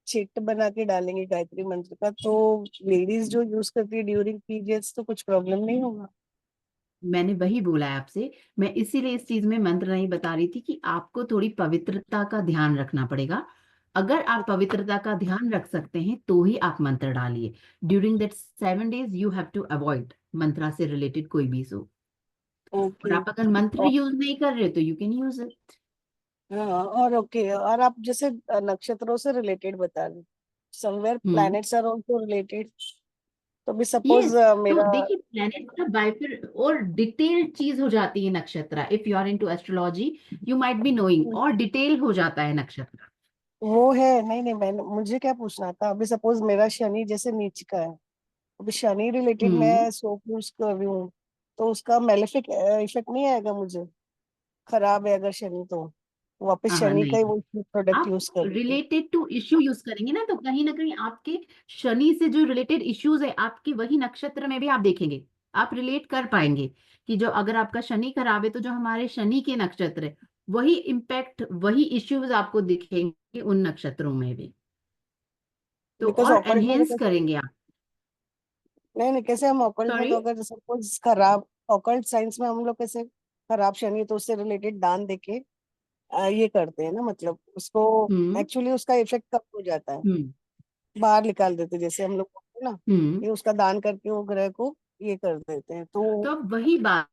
चिट बना के डालेंगे गायत्री मंत्र का, तो लेडीज जो यूज करती है ड्यूरिंग पीरियड्स तो कुछ प्रॉब्लम नहीं होगा? मैंने वही बोला है आपसे, मैं इसीलिए इस चीज में मंत्र नहीं बता रही थी कि आपको थोड़ी पवित्रता का ध्यान रखना पड़ेगा। अगर आप पवित्रता का ध्यान रख सकते हैं तो ही आप मंत्र डालिए। During that 7 days you have to avoid mantra से रिलेटेड कोई भी सो। और ओके। आप अगर मंत्र और यूज नहीं कर रहे तो यू कैन यूज इट। हाँ, और ओके, और आप जैसे नक्षत्रों से रिलेटेड बता रहे, somewhere hmm. Planets are also related. तो भी सपोज यस। तो मेरा, देखिए प्लेनेट का बाइफर और डिटेल्ड चीज हो जाती है नक्षत्र, if you are into astrology you might be knowing, और डिटेल हो जाता है नक्षत्र। वो है, नहीं नहीं, मैंने मुझे क्या पूछना था, अभी सपोज मेरा शनि जैसे नीच का है, अभी शनि रिलेटेड हम्म। मैं सोप यूज कर रही हूँ, तो उसका मेलेफिक इफेक्ट नहीं आएगा मुझे? खराब है अगर शनि, तो वापस हाँ शनि का ही नहीं, वो प्रोडक्ट आप यूज कर रही हूँ। रिलेटेड टू इश्यू यूज करेंगे ना, तो कहीं ना कहीं आपके शनि से जो रिलेटेड इश्यूज है आपकी वही नक्षत्र में भी आप देखेंगे, आप रिलेट कर पाएंगे कि जो अगर आपका शनि खराब है तो जो हमारे शनि के नक्षत्र है वही इम्पैक्ट, वही इश्यूज आपको दिखेंगे उन नक्षत्रों में भी, तो बिकॉज और ऑकल्ट में तो एनहेंस करेंगे आप। नहीं नहीं, कैसे हम ऑकल्ट में सॉरी। तो अगर सपोज खराब, ऑकल्ट साइंस में हम लोग कैसे खराब शनि है तो उससे रिलेटेड दान देके ये करते हैं ना, मतलब उसको हम्म। एक्चुअली उसका इफेक्ट कम हो जाता है, हम्म। बाहर निकाल देते हैं, जैसे हम लोग बोलते हैं ना, हम्म। ये उसका दान करके वो ग्रह को ये कर देते हैं, तो तो अब वही बात,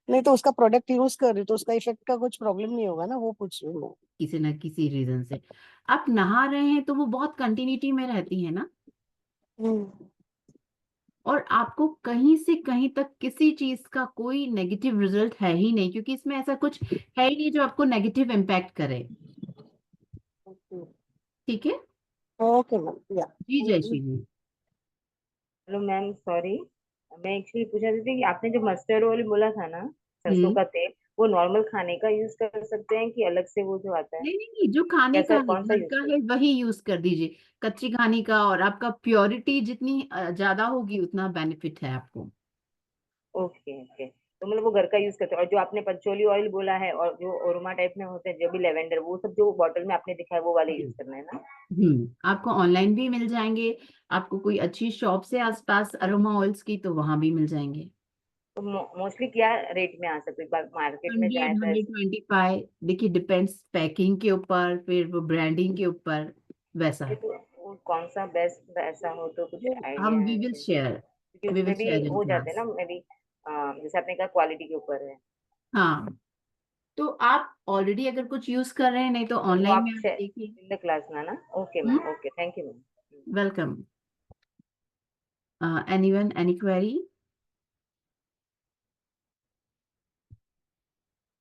नहीं तो उसका प्रोडक्ट यूज कर रही तो उसका इफेक्ट का कुछ प्रॉब्लम नहीं होगा ना, वो पूछ रही हूँ किसी न किसी रीजन से आप नहा रहे हैं तो वो बहुत कंटिन्यूटी में रहती है ना, मैं। और आपको कहीं से कहीं तक किसी चीज का कोई नेगेटिव रिजल्ट है ही नहीं, क्योंकि इसमें ऐसा कुछ है ही नहीं जो आपको नेगेटिव इम्पैक्ट करे। ठीक है ओके मैम, या जी। थैंक जय you. Shri ji. Hello ma'am, sorry, मैं एक्चुअली पूछा थी कि आपने जो मस्टर्ड ऑयल बोला था ना, सरसों हम्म। का तेल, वो नॉर्मल खाने का यूज कर सकते हैं कि अलग से वो जो आता है, नहीं नहीं नहीं, जो खाने का कैसा है कौन सा घर यूज का कर? है वही यूज कर दीजिए, कच्ची घानी का। और आपका प्योरिटी जितनी ज्यादा होगी उतना बेनिफिट है आपको। ओके ओके, तो मतलब वो घर का यूज करते हैं। और जो आपने पंचोली ऑयल बोला है और जो ओरोमा टाइप में होते हैं जो भी लेवेंडर, वो सब जो बॉटल में आपने दिखा है वो वाले यूज करना है ना? आपको ऑनलाइन भी मिल जाएंगे। आपको कोई अच्छी शॉप से आसपास अरोमा ऑयल्स की तो वहां भी मिल जाएंगे। तो मोस्टली क्या रेट में आ सकते हैं मार्केट में जाए 100, तो? 125, देखिए डिपेंड्स पैकिंग के ऊपर, फिर वो ब्रांडिंग के ऊपर, वैसा ये है। तो वो कौन सा बेस्ट ऐसा हो तो कुछ वो आइडिया हम है वी विल मुझे, शेयर, क्योंकि वी विल उसमें भी शेयर इन हो जाते हैं क्लास। ना मे बी, जैसे आपने कहा क्वालिटी के ऊपर है। हाँ, तो आप ऑलरेडी अगर कुछ यूज कर रहे हैं, नहीं तो तो वो ऑनलाइन आप में आप देखिए। इन द क्लास ना? Okay ma'am, okay, thank you ma'am. Welcome. Anyone, any query?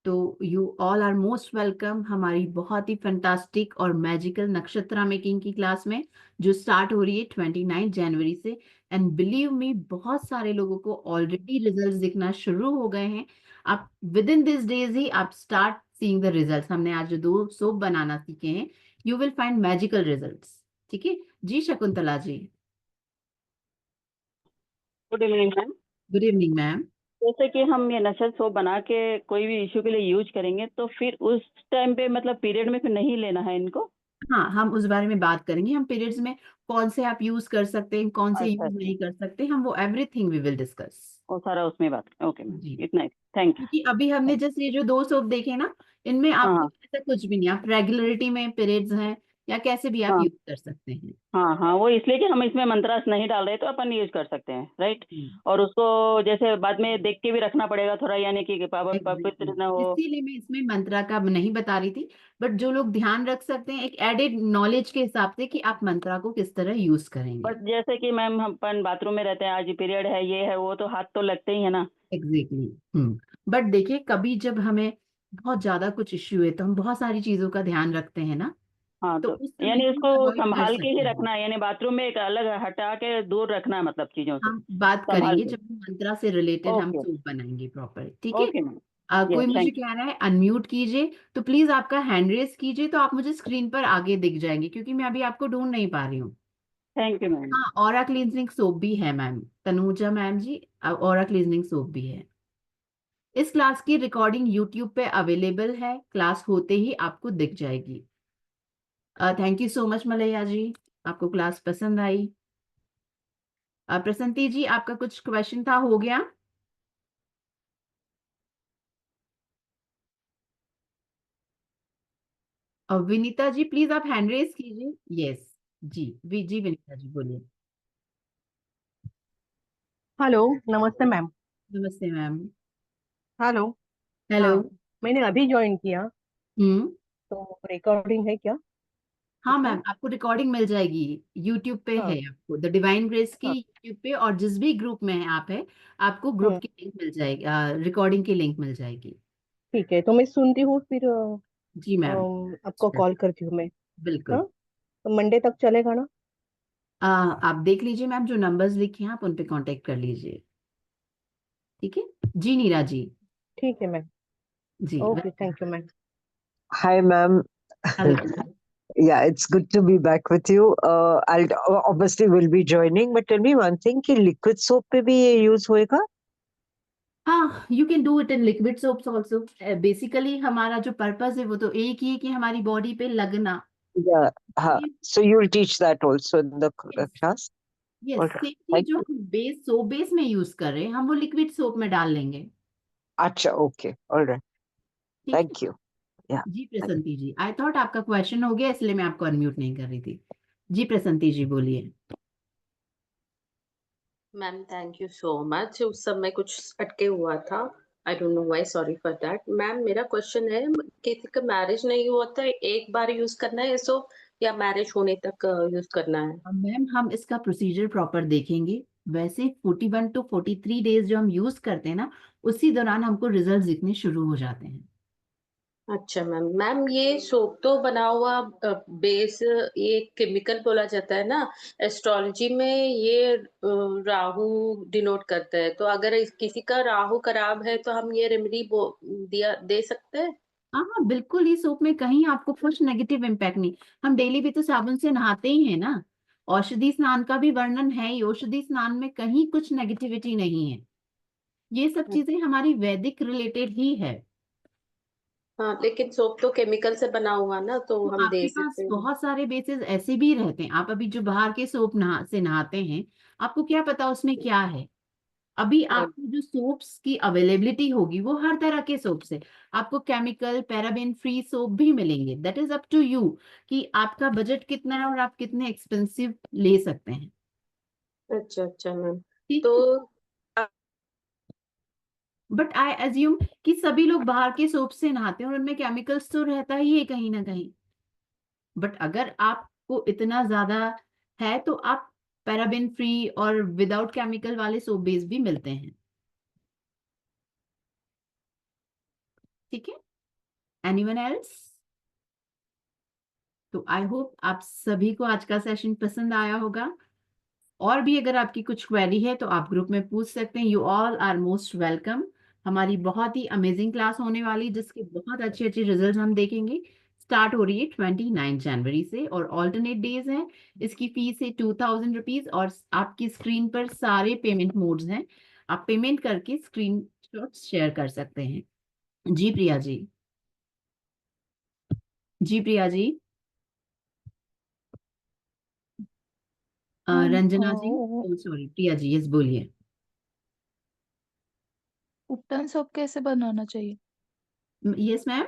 तो you all are most welcome हमारी बहुत ही फंटास्टिक और मैजिकल नक्षत्रा मेकिंग की क्लास में, जो स्टार्ट हो रही है 29 जनवरी से। एंड बिलीव मी, बहुत सारे लोगों को ऑलरेडी रिजल्ट्स दिखना शुरू हो गए हैं। आप विद इन दिस डेज ही आप स्टार्ट सीइंग द रिजल्ट्स। हमने आज जो 2 सोप बनाना सीखे हैं, you will find magical results. ठीक है जी, Shakuntala ji. Good evening ma'am. Good evening ma'am. जैसे कि हम ये नशल सोप बना के कोई भी इश्यू के लिए यूज करेंगे तो फिर उस टाइम पे मतलब पीरियड में फिर नहीं लेना है इनको? हाँ, हम उस बारे में बात करेंगे। हम पीरियड्स में कौन से आप यूज कर सकते हैं, कौन से अच्छा यूज अच्छा, नहीं कर सकते, हम वो एवरीथिंग वी विल डिस्कस। वो सारा उसमें बात। ओके मैम, जी, इतना ही। Thank you. क्योंकि अभी हमने जस्ट ये जो 2 सोप देखे ना, इनमें हाँ आपको हाँ ऐसा कुछ भी नहीं, आप रेगुलरिटी में पीरियड्स हैं या कैसे भी आप हाँ यूज कर सकते हैं। हाँ हाँ, वो इसलिए कि हम इसमें मंत्रास नहीं डाल रहे तो अपन यूज कर सकते हैं, राइट? हम्म, और उसको जैसे बाद में देख के भी रखना पड़ेगा थोड़ा, यानी कि एग्जैक्टली, पवित्र न हो। इसीलिए मैं इसमें मंत्रा का नहीं बता रही थी। बट जो लोग ध्यान रख सकते हैं एक एडेड नॉलेज के हिसाब से कि आप मंत्रा को किस तरह यूज करेंगे। बट जैसे कि मैम हम अपन बाथरूम में रहते हैं, आज पीरियड है, ये है वो, तो हाथ तो लगते ही है ना? एग्जैक्टली। बट देखिए, कभी जब हमें बहुत ज्यादा कुछ इश्यू है तो हम बहुत सारी चीजों का ध्यान रखते हैं ना, हाँ, तो तो उस समय यानी हम इसको अवॉइड कर संभाल के ही सकते हैं। रखना है, यानी बाथरूम में एक अलग हटा के दूर रखना है, मतलब चीजों से हम बात संभाल करेंगे के। जब हम मंत्रा से रिलेटेड हम ओके सूप बनाएंगे प्रॉपर, ठीक है। Okay ma'am. कोई यस, मुझे थैंक कह रहा है अनम्यूट कीजिए, तो प्लीज आपका हैंड रेस कीजिए, तो आप मुझे स्क्रीन पर आगे दिख जाएंगे, क्योंकि मैं अभी आपको ढूंढ नहीं पा रही हूँ। You ma'am. हाँ, ऑरा क्लींजिंग सोप भी है ma'am, Tanuja ma'am ji, aura cleansing soap भी है। इस क्लास की रिकॉर्डिंग यूट्यूब पे अवेलेबल है, क्लास होते ही आपको दिख जाएगी। Thank you so much Malaiya ji, आपको क्लास पसंद आई। प्रसन्नती जी, आपका कुछ क्वेश्चन था, हो गया? और विनीता जी प्लीज आप हैंड रेस कीजिए। यस जी, जी विनीता जी बोलिए। हेलो, नमस्ते मैम। नमस्ते मैम। हेलो। हेलो। हाँ, मैंने अभी ज्वाइन किया, हम्म। तो रिकॉर्डिंग है क्या हाँ इसमें? मैम, आपको रिकॉर्डिंग मिल जाएगी, यूट्यूब पे है, हाँ आपको द डिवाइन ग्रेस की हाँ। यूट्यूब पे, और जिस भी ग्रुप में है आप है, आपको ग्रुप हम्म, की लिंक मिल जाएगी, रिकॉर्डिंग की लिंक मिल जाएगी। ठीक है, तो मैं सुनती हूँ फिर जी मैम। आपको कॉल करती हूँ मैं। हाँ, बिल्कुल। तो मंडे तक चलेगा ना? आप देख लीजिए मैम, जो नंबर्स लिखे हैं आप उन पे कांटेक्ट कर लीजिए, ठीक है। जी नीरा जी। ठीक है मैम। जी okay, welcome. Thank you ma'am. Hi, ma'am. Hello. Yeah, it's good to be back with you. I'll obviously will be joining, but tell me one thing कि liquid soap पे भी ये use होएगा? हाँ, you can do it in liquid soaps also. Basically हमारा जो purpose है वो तो एक ही है कि हमारी बॉडी पे लगना। Yeah, हाँ. So you'll teach that also in the yes. class? Yes, All right. Same चीज Thank जो you. हम बेस सोप बेस में यूज कर रहे हैं, हम वो लिक्विड सोप में डाल लेंगे। अच्छा, okay. All right. ठीक है Thank you. Yeah. जी। Thank Prasanti ji, I thought आपका क्वेश्चन हो गया, इसलिए मैं आपको अनम्यूट नहीं कर रही थी। जी प्रसन्ती जी बोलिए। Ma'am thank you so much. उस समय कुछ अटके हुआ था, I don't know why, sorry for that. Ma'am मेरा क्वेश्चन है, किसी का मैरिज नहीं हुआ तो एक बार यूज करना है ये सोप या मैरिज होने तक यूज करना है? मैम हम इसका प्रोसीजर प्रॉपर देखेंगे। वैसे 41 to 43 डेज जो हम यूज करते हैं ना, उसी दौरान हमको रिजल्ट दिखने शुरू हो जाते हैं। अच्छा मैम, मैम ये सोप तो बना हुआ बेस ये केमिकल बोला जाता है ना, एस्ट्रोलॉजी में ये राहु डिनोट करता है, तो अगर किसी का राहु खराब है तो हम ये रेमेडी दिया दे सकते हैं? हाँ हाँ बिल्कुल, ये सोप में कहीं आपको कुछ नेगेटिव इम्पैक्ट नहीं। हम डेली भी तो साबुन से नहाते ही हैं ना। औषधि स्नान का भी वर्णन है ही, औषधि स्नान में कहीं कुछ नेगेटिविटी नहीं है। ये सब चीजें हमारी वैदिक रिलेटेड ही है। हाँ, लेकिन सोप तो केमिकल से बना हुआ ना, तो तो हम दे आपके पास सकते हैं। बहुत सारे बेसिस ऐसे भी रहते हैं। आप अभी जो बाहर के सोप से नहाते हैं, आपको क्या पता उसमें क्या है। अभी हाँ, आपको जो सोप्स की अवेलेबिलिटी होगी वो हर तरह के सोप से, आपको केमिकल पैराबेन फ्री सोप भी मिलेंगे। That is up to you कि आपका बजट कितना है और आप कितने एक्सपेंसिव ले सकते हैं। अच्छा अच्छा मैम। ठीक तो है। बट आई एज्यूम कि सभी लोग बाहर के सोप से नहाते हैं और उनमें केमिकल्स तो रहता ही है कहीं ना कहीं। बट अगर आपको इतना ज्यादा है तो आप पैराबेन फ्री और विदाउट केमिकल वाले सोप बेस भी मिलते हैं। ठीक है। Anyone else? तो आई होप आप सभी को आज का सेशन पसंद आया होगा। और भी अगर आपकी कुछ क्वेरी है तो आप ग्रुप में पूछ सकते हैं। You all are most welcome. हमारी बहुत ही अमेजिंग क्लास होने वाली, जिसके बहुत अच्छे अच्छे रिजल्ट हम देखेंगे। स्टार्ट हो रही है 29 जनवरी से और ऑल्टरनेट डेज हैं। इसकी फीस है 2000 रुपीज और आपकी स्क्रीन पर सारे पेमेंट मोड्स हैं। आप पेमेंट करके स्क्रीन शेयर कर सकते हैं। जी प्रिया जी। जी Priya ji. Ma'am Ranjana ji. Sorry Priya ji, yes बोलिए। उपटन सोप कैसे बनाना चाहिए? Yes ma'am.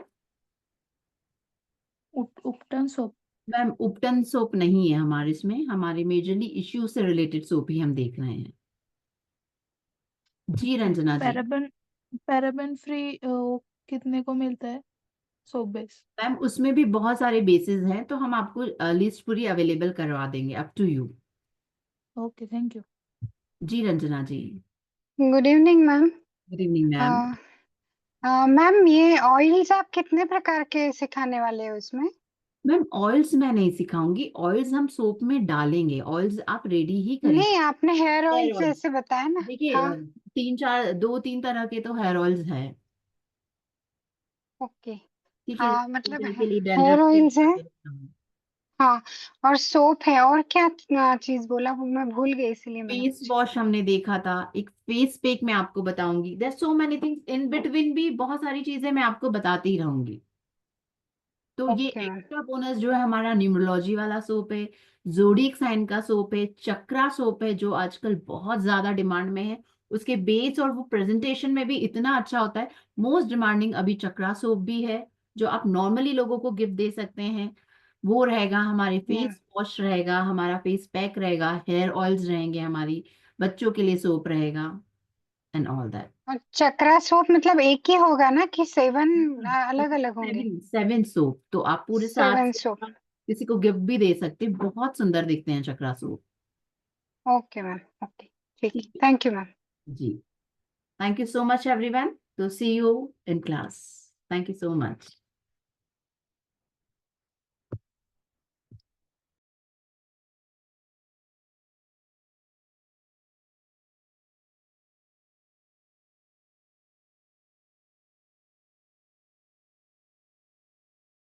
उपटन सोप। मैम उपटन सोप नहीं है हमारे इसमें, हमारे मेजरली इश्यू से रिलेटेड सोप ही हम देख रहे हैं। जी okay. Ranjana ji. Paraben paraben free कितने को मिलता है सोप बेस? मैम उसमें भी बहुत सारे बेसिस हैं, तो हम आपको लिस्ट पूरी अवेलेबल करवा देंगे, up to you. Okay, thank you. जी Ranjana ji. Good evening ma'am. Good evening ma'am. Ma'am ये ऑयल्स आप कितने प्रकार के सिखाने वाले हो उसमें? मैम ऑयल्स मैं नहीं सिखाऊंगी, ऑयल्स हम सोप में डालेंगे, ऑयल्स आप रेडी ही करेंगे। नहीं, आपने हेयर ऑयल हेयर ऑयल जैसे बताया ना। देखिए, हाँ। तीन चार, दो तीन तरह के तो हेयर ऑयल्स है। ओके। ठीक है, हाँ मतलब जिनके लिए हेयर डैंड्रफ के ऑयल्स है। लिए। हाँ। और सोप है, और क्या चीज बोला वो मैं भूल गई, इसलिए मैंने फेस पूछा। वॉश हमने देखा था, एक फेस पैक मैं आपको बताऊंगी। There so many things in between, भी बहुत सारी चीजें मैं आपको बताती ही रहूंगी। तो ये ओके मैम। एक्स्ट्रा बोनस जो है हमारा न्यूमरोलॉजी वाला सोप है, जोडिक साइन का सोप है, चक्रा सोप है जो आजकल बहुत ज्यादा डिमांड में है। उसके बेस और वो प्रेजेंटेशन में भी इतना अच्छा होता है। मोस्ट डिमांडिंग अभी चक्रा सोप भी है, जो आप नॉर्मली लोगों को गिफ्ट दे सकते हैं। वो रहेगा, हमारे फेस वॉश रहेगा, हमारा फेस पैक रहेगा, हेयर ऑयल्स रहेंगे, हमारी बच्चों के लिए सोप रहेगा एंड ऑल दैट। और चक्रा सोप मतलब एक ही होगा ना कि 7 अलग अलग होंगे? 7 सोप, तो आप पूरे 7 7 सोप। सोप किसी को गिफ्ट भी दे सकते हैं, बहुत सुंदर दिखते हैं chakra soap. Okay ma'am. Okay. ठीक ठीक है, है थैंक यू मैम। जी। Thank you so much everyone, तो see you in class. Thank you so much.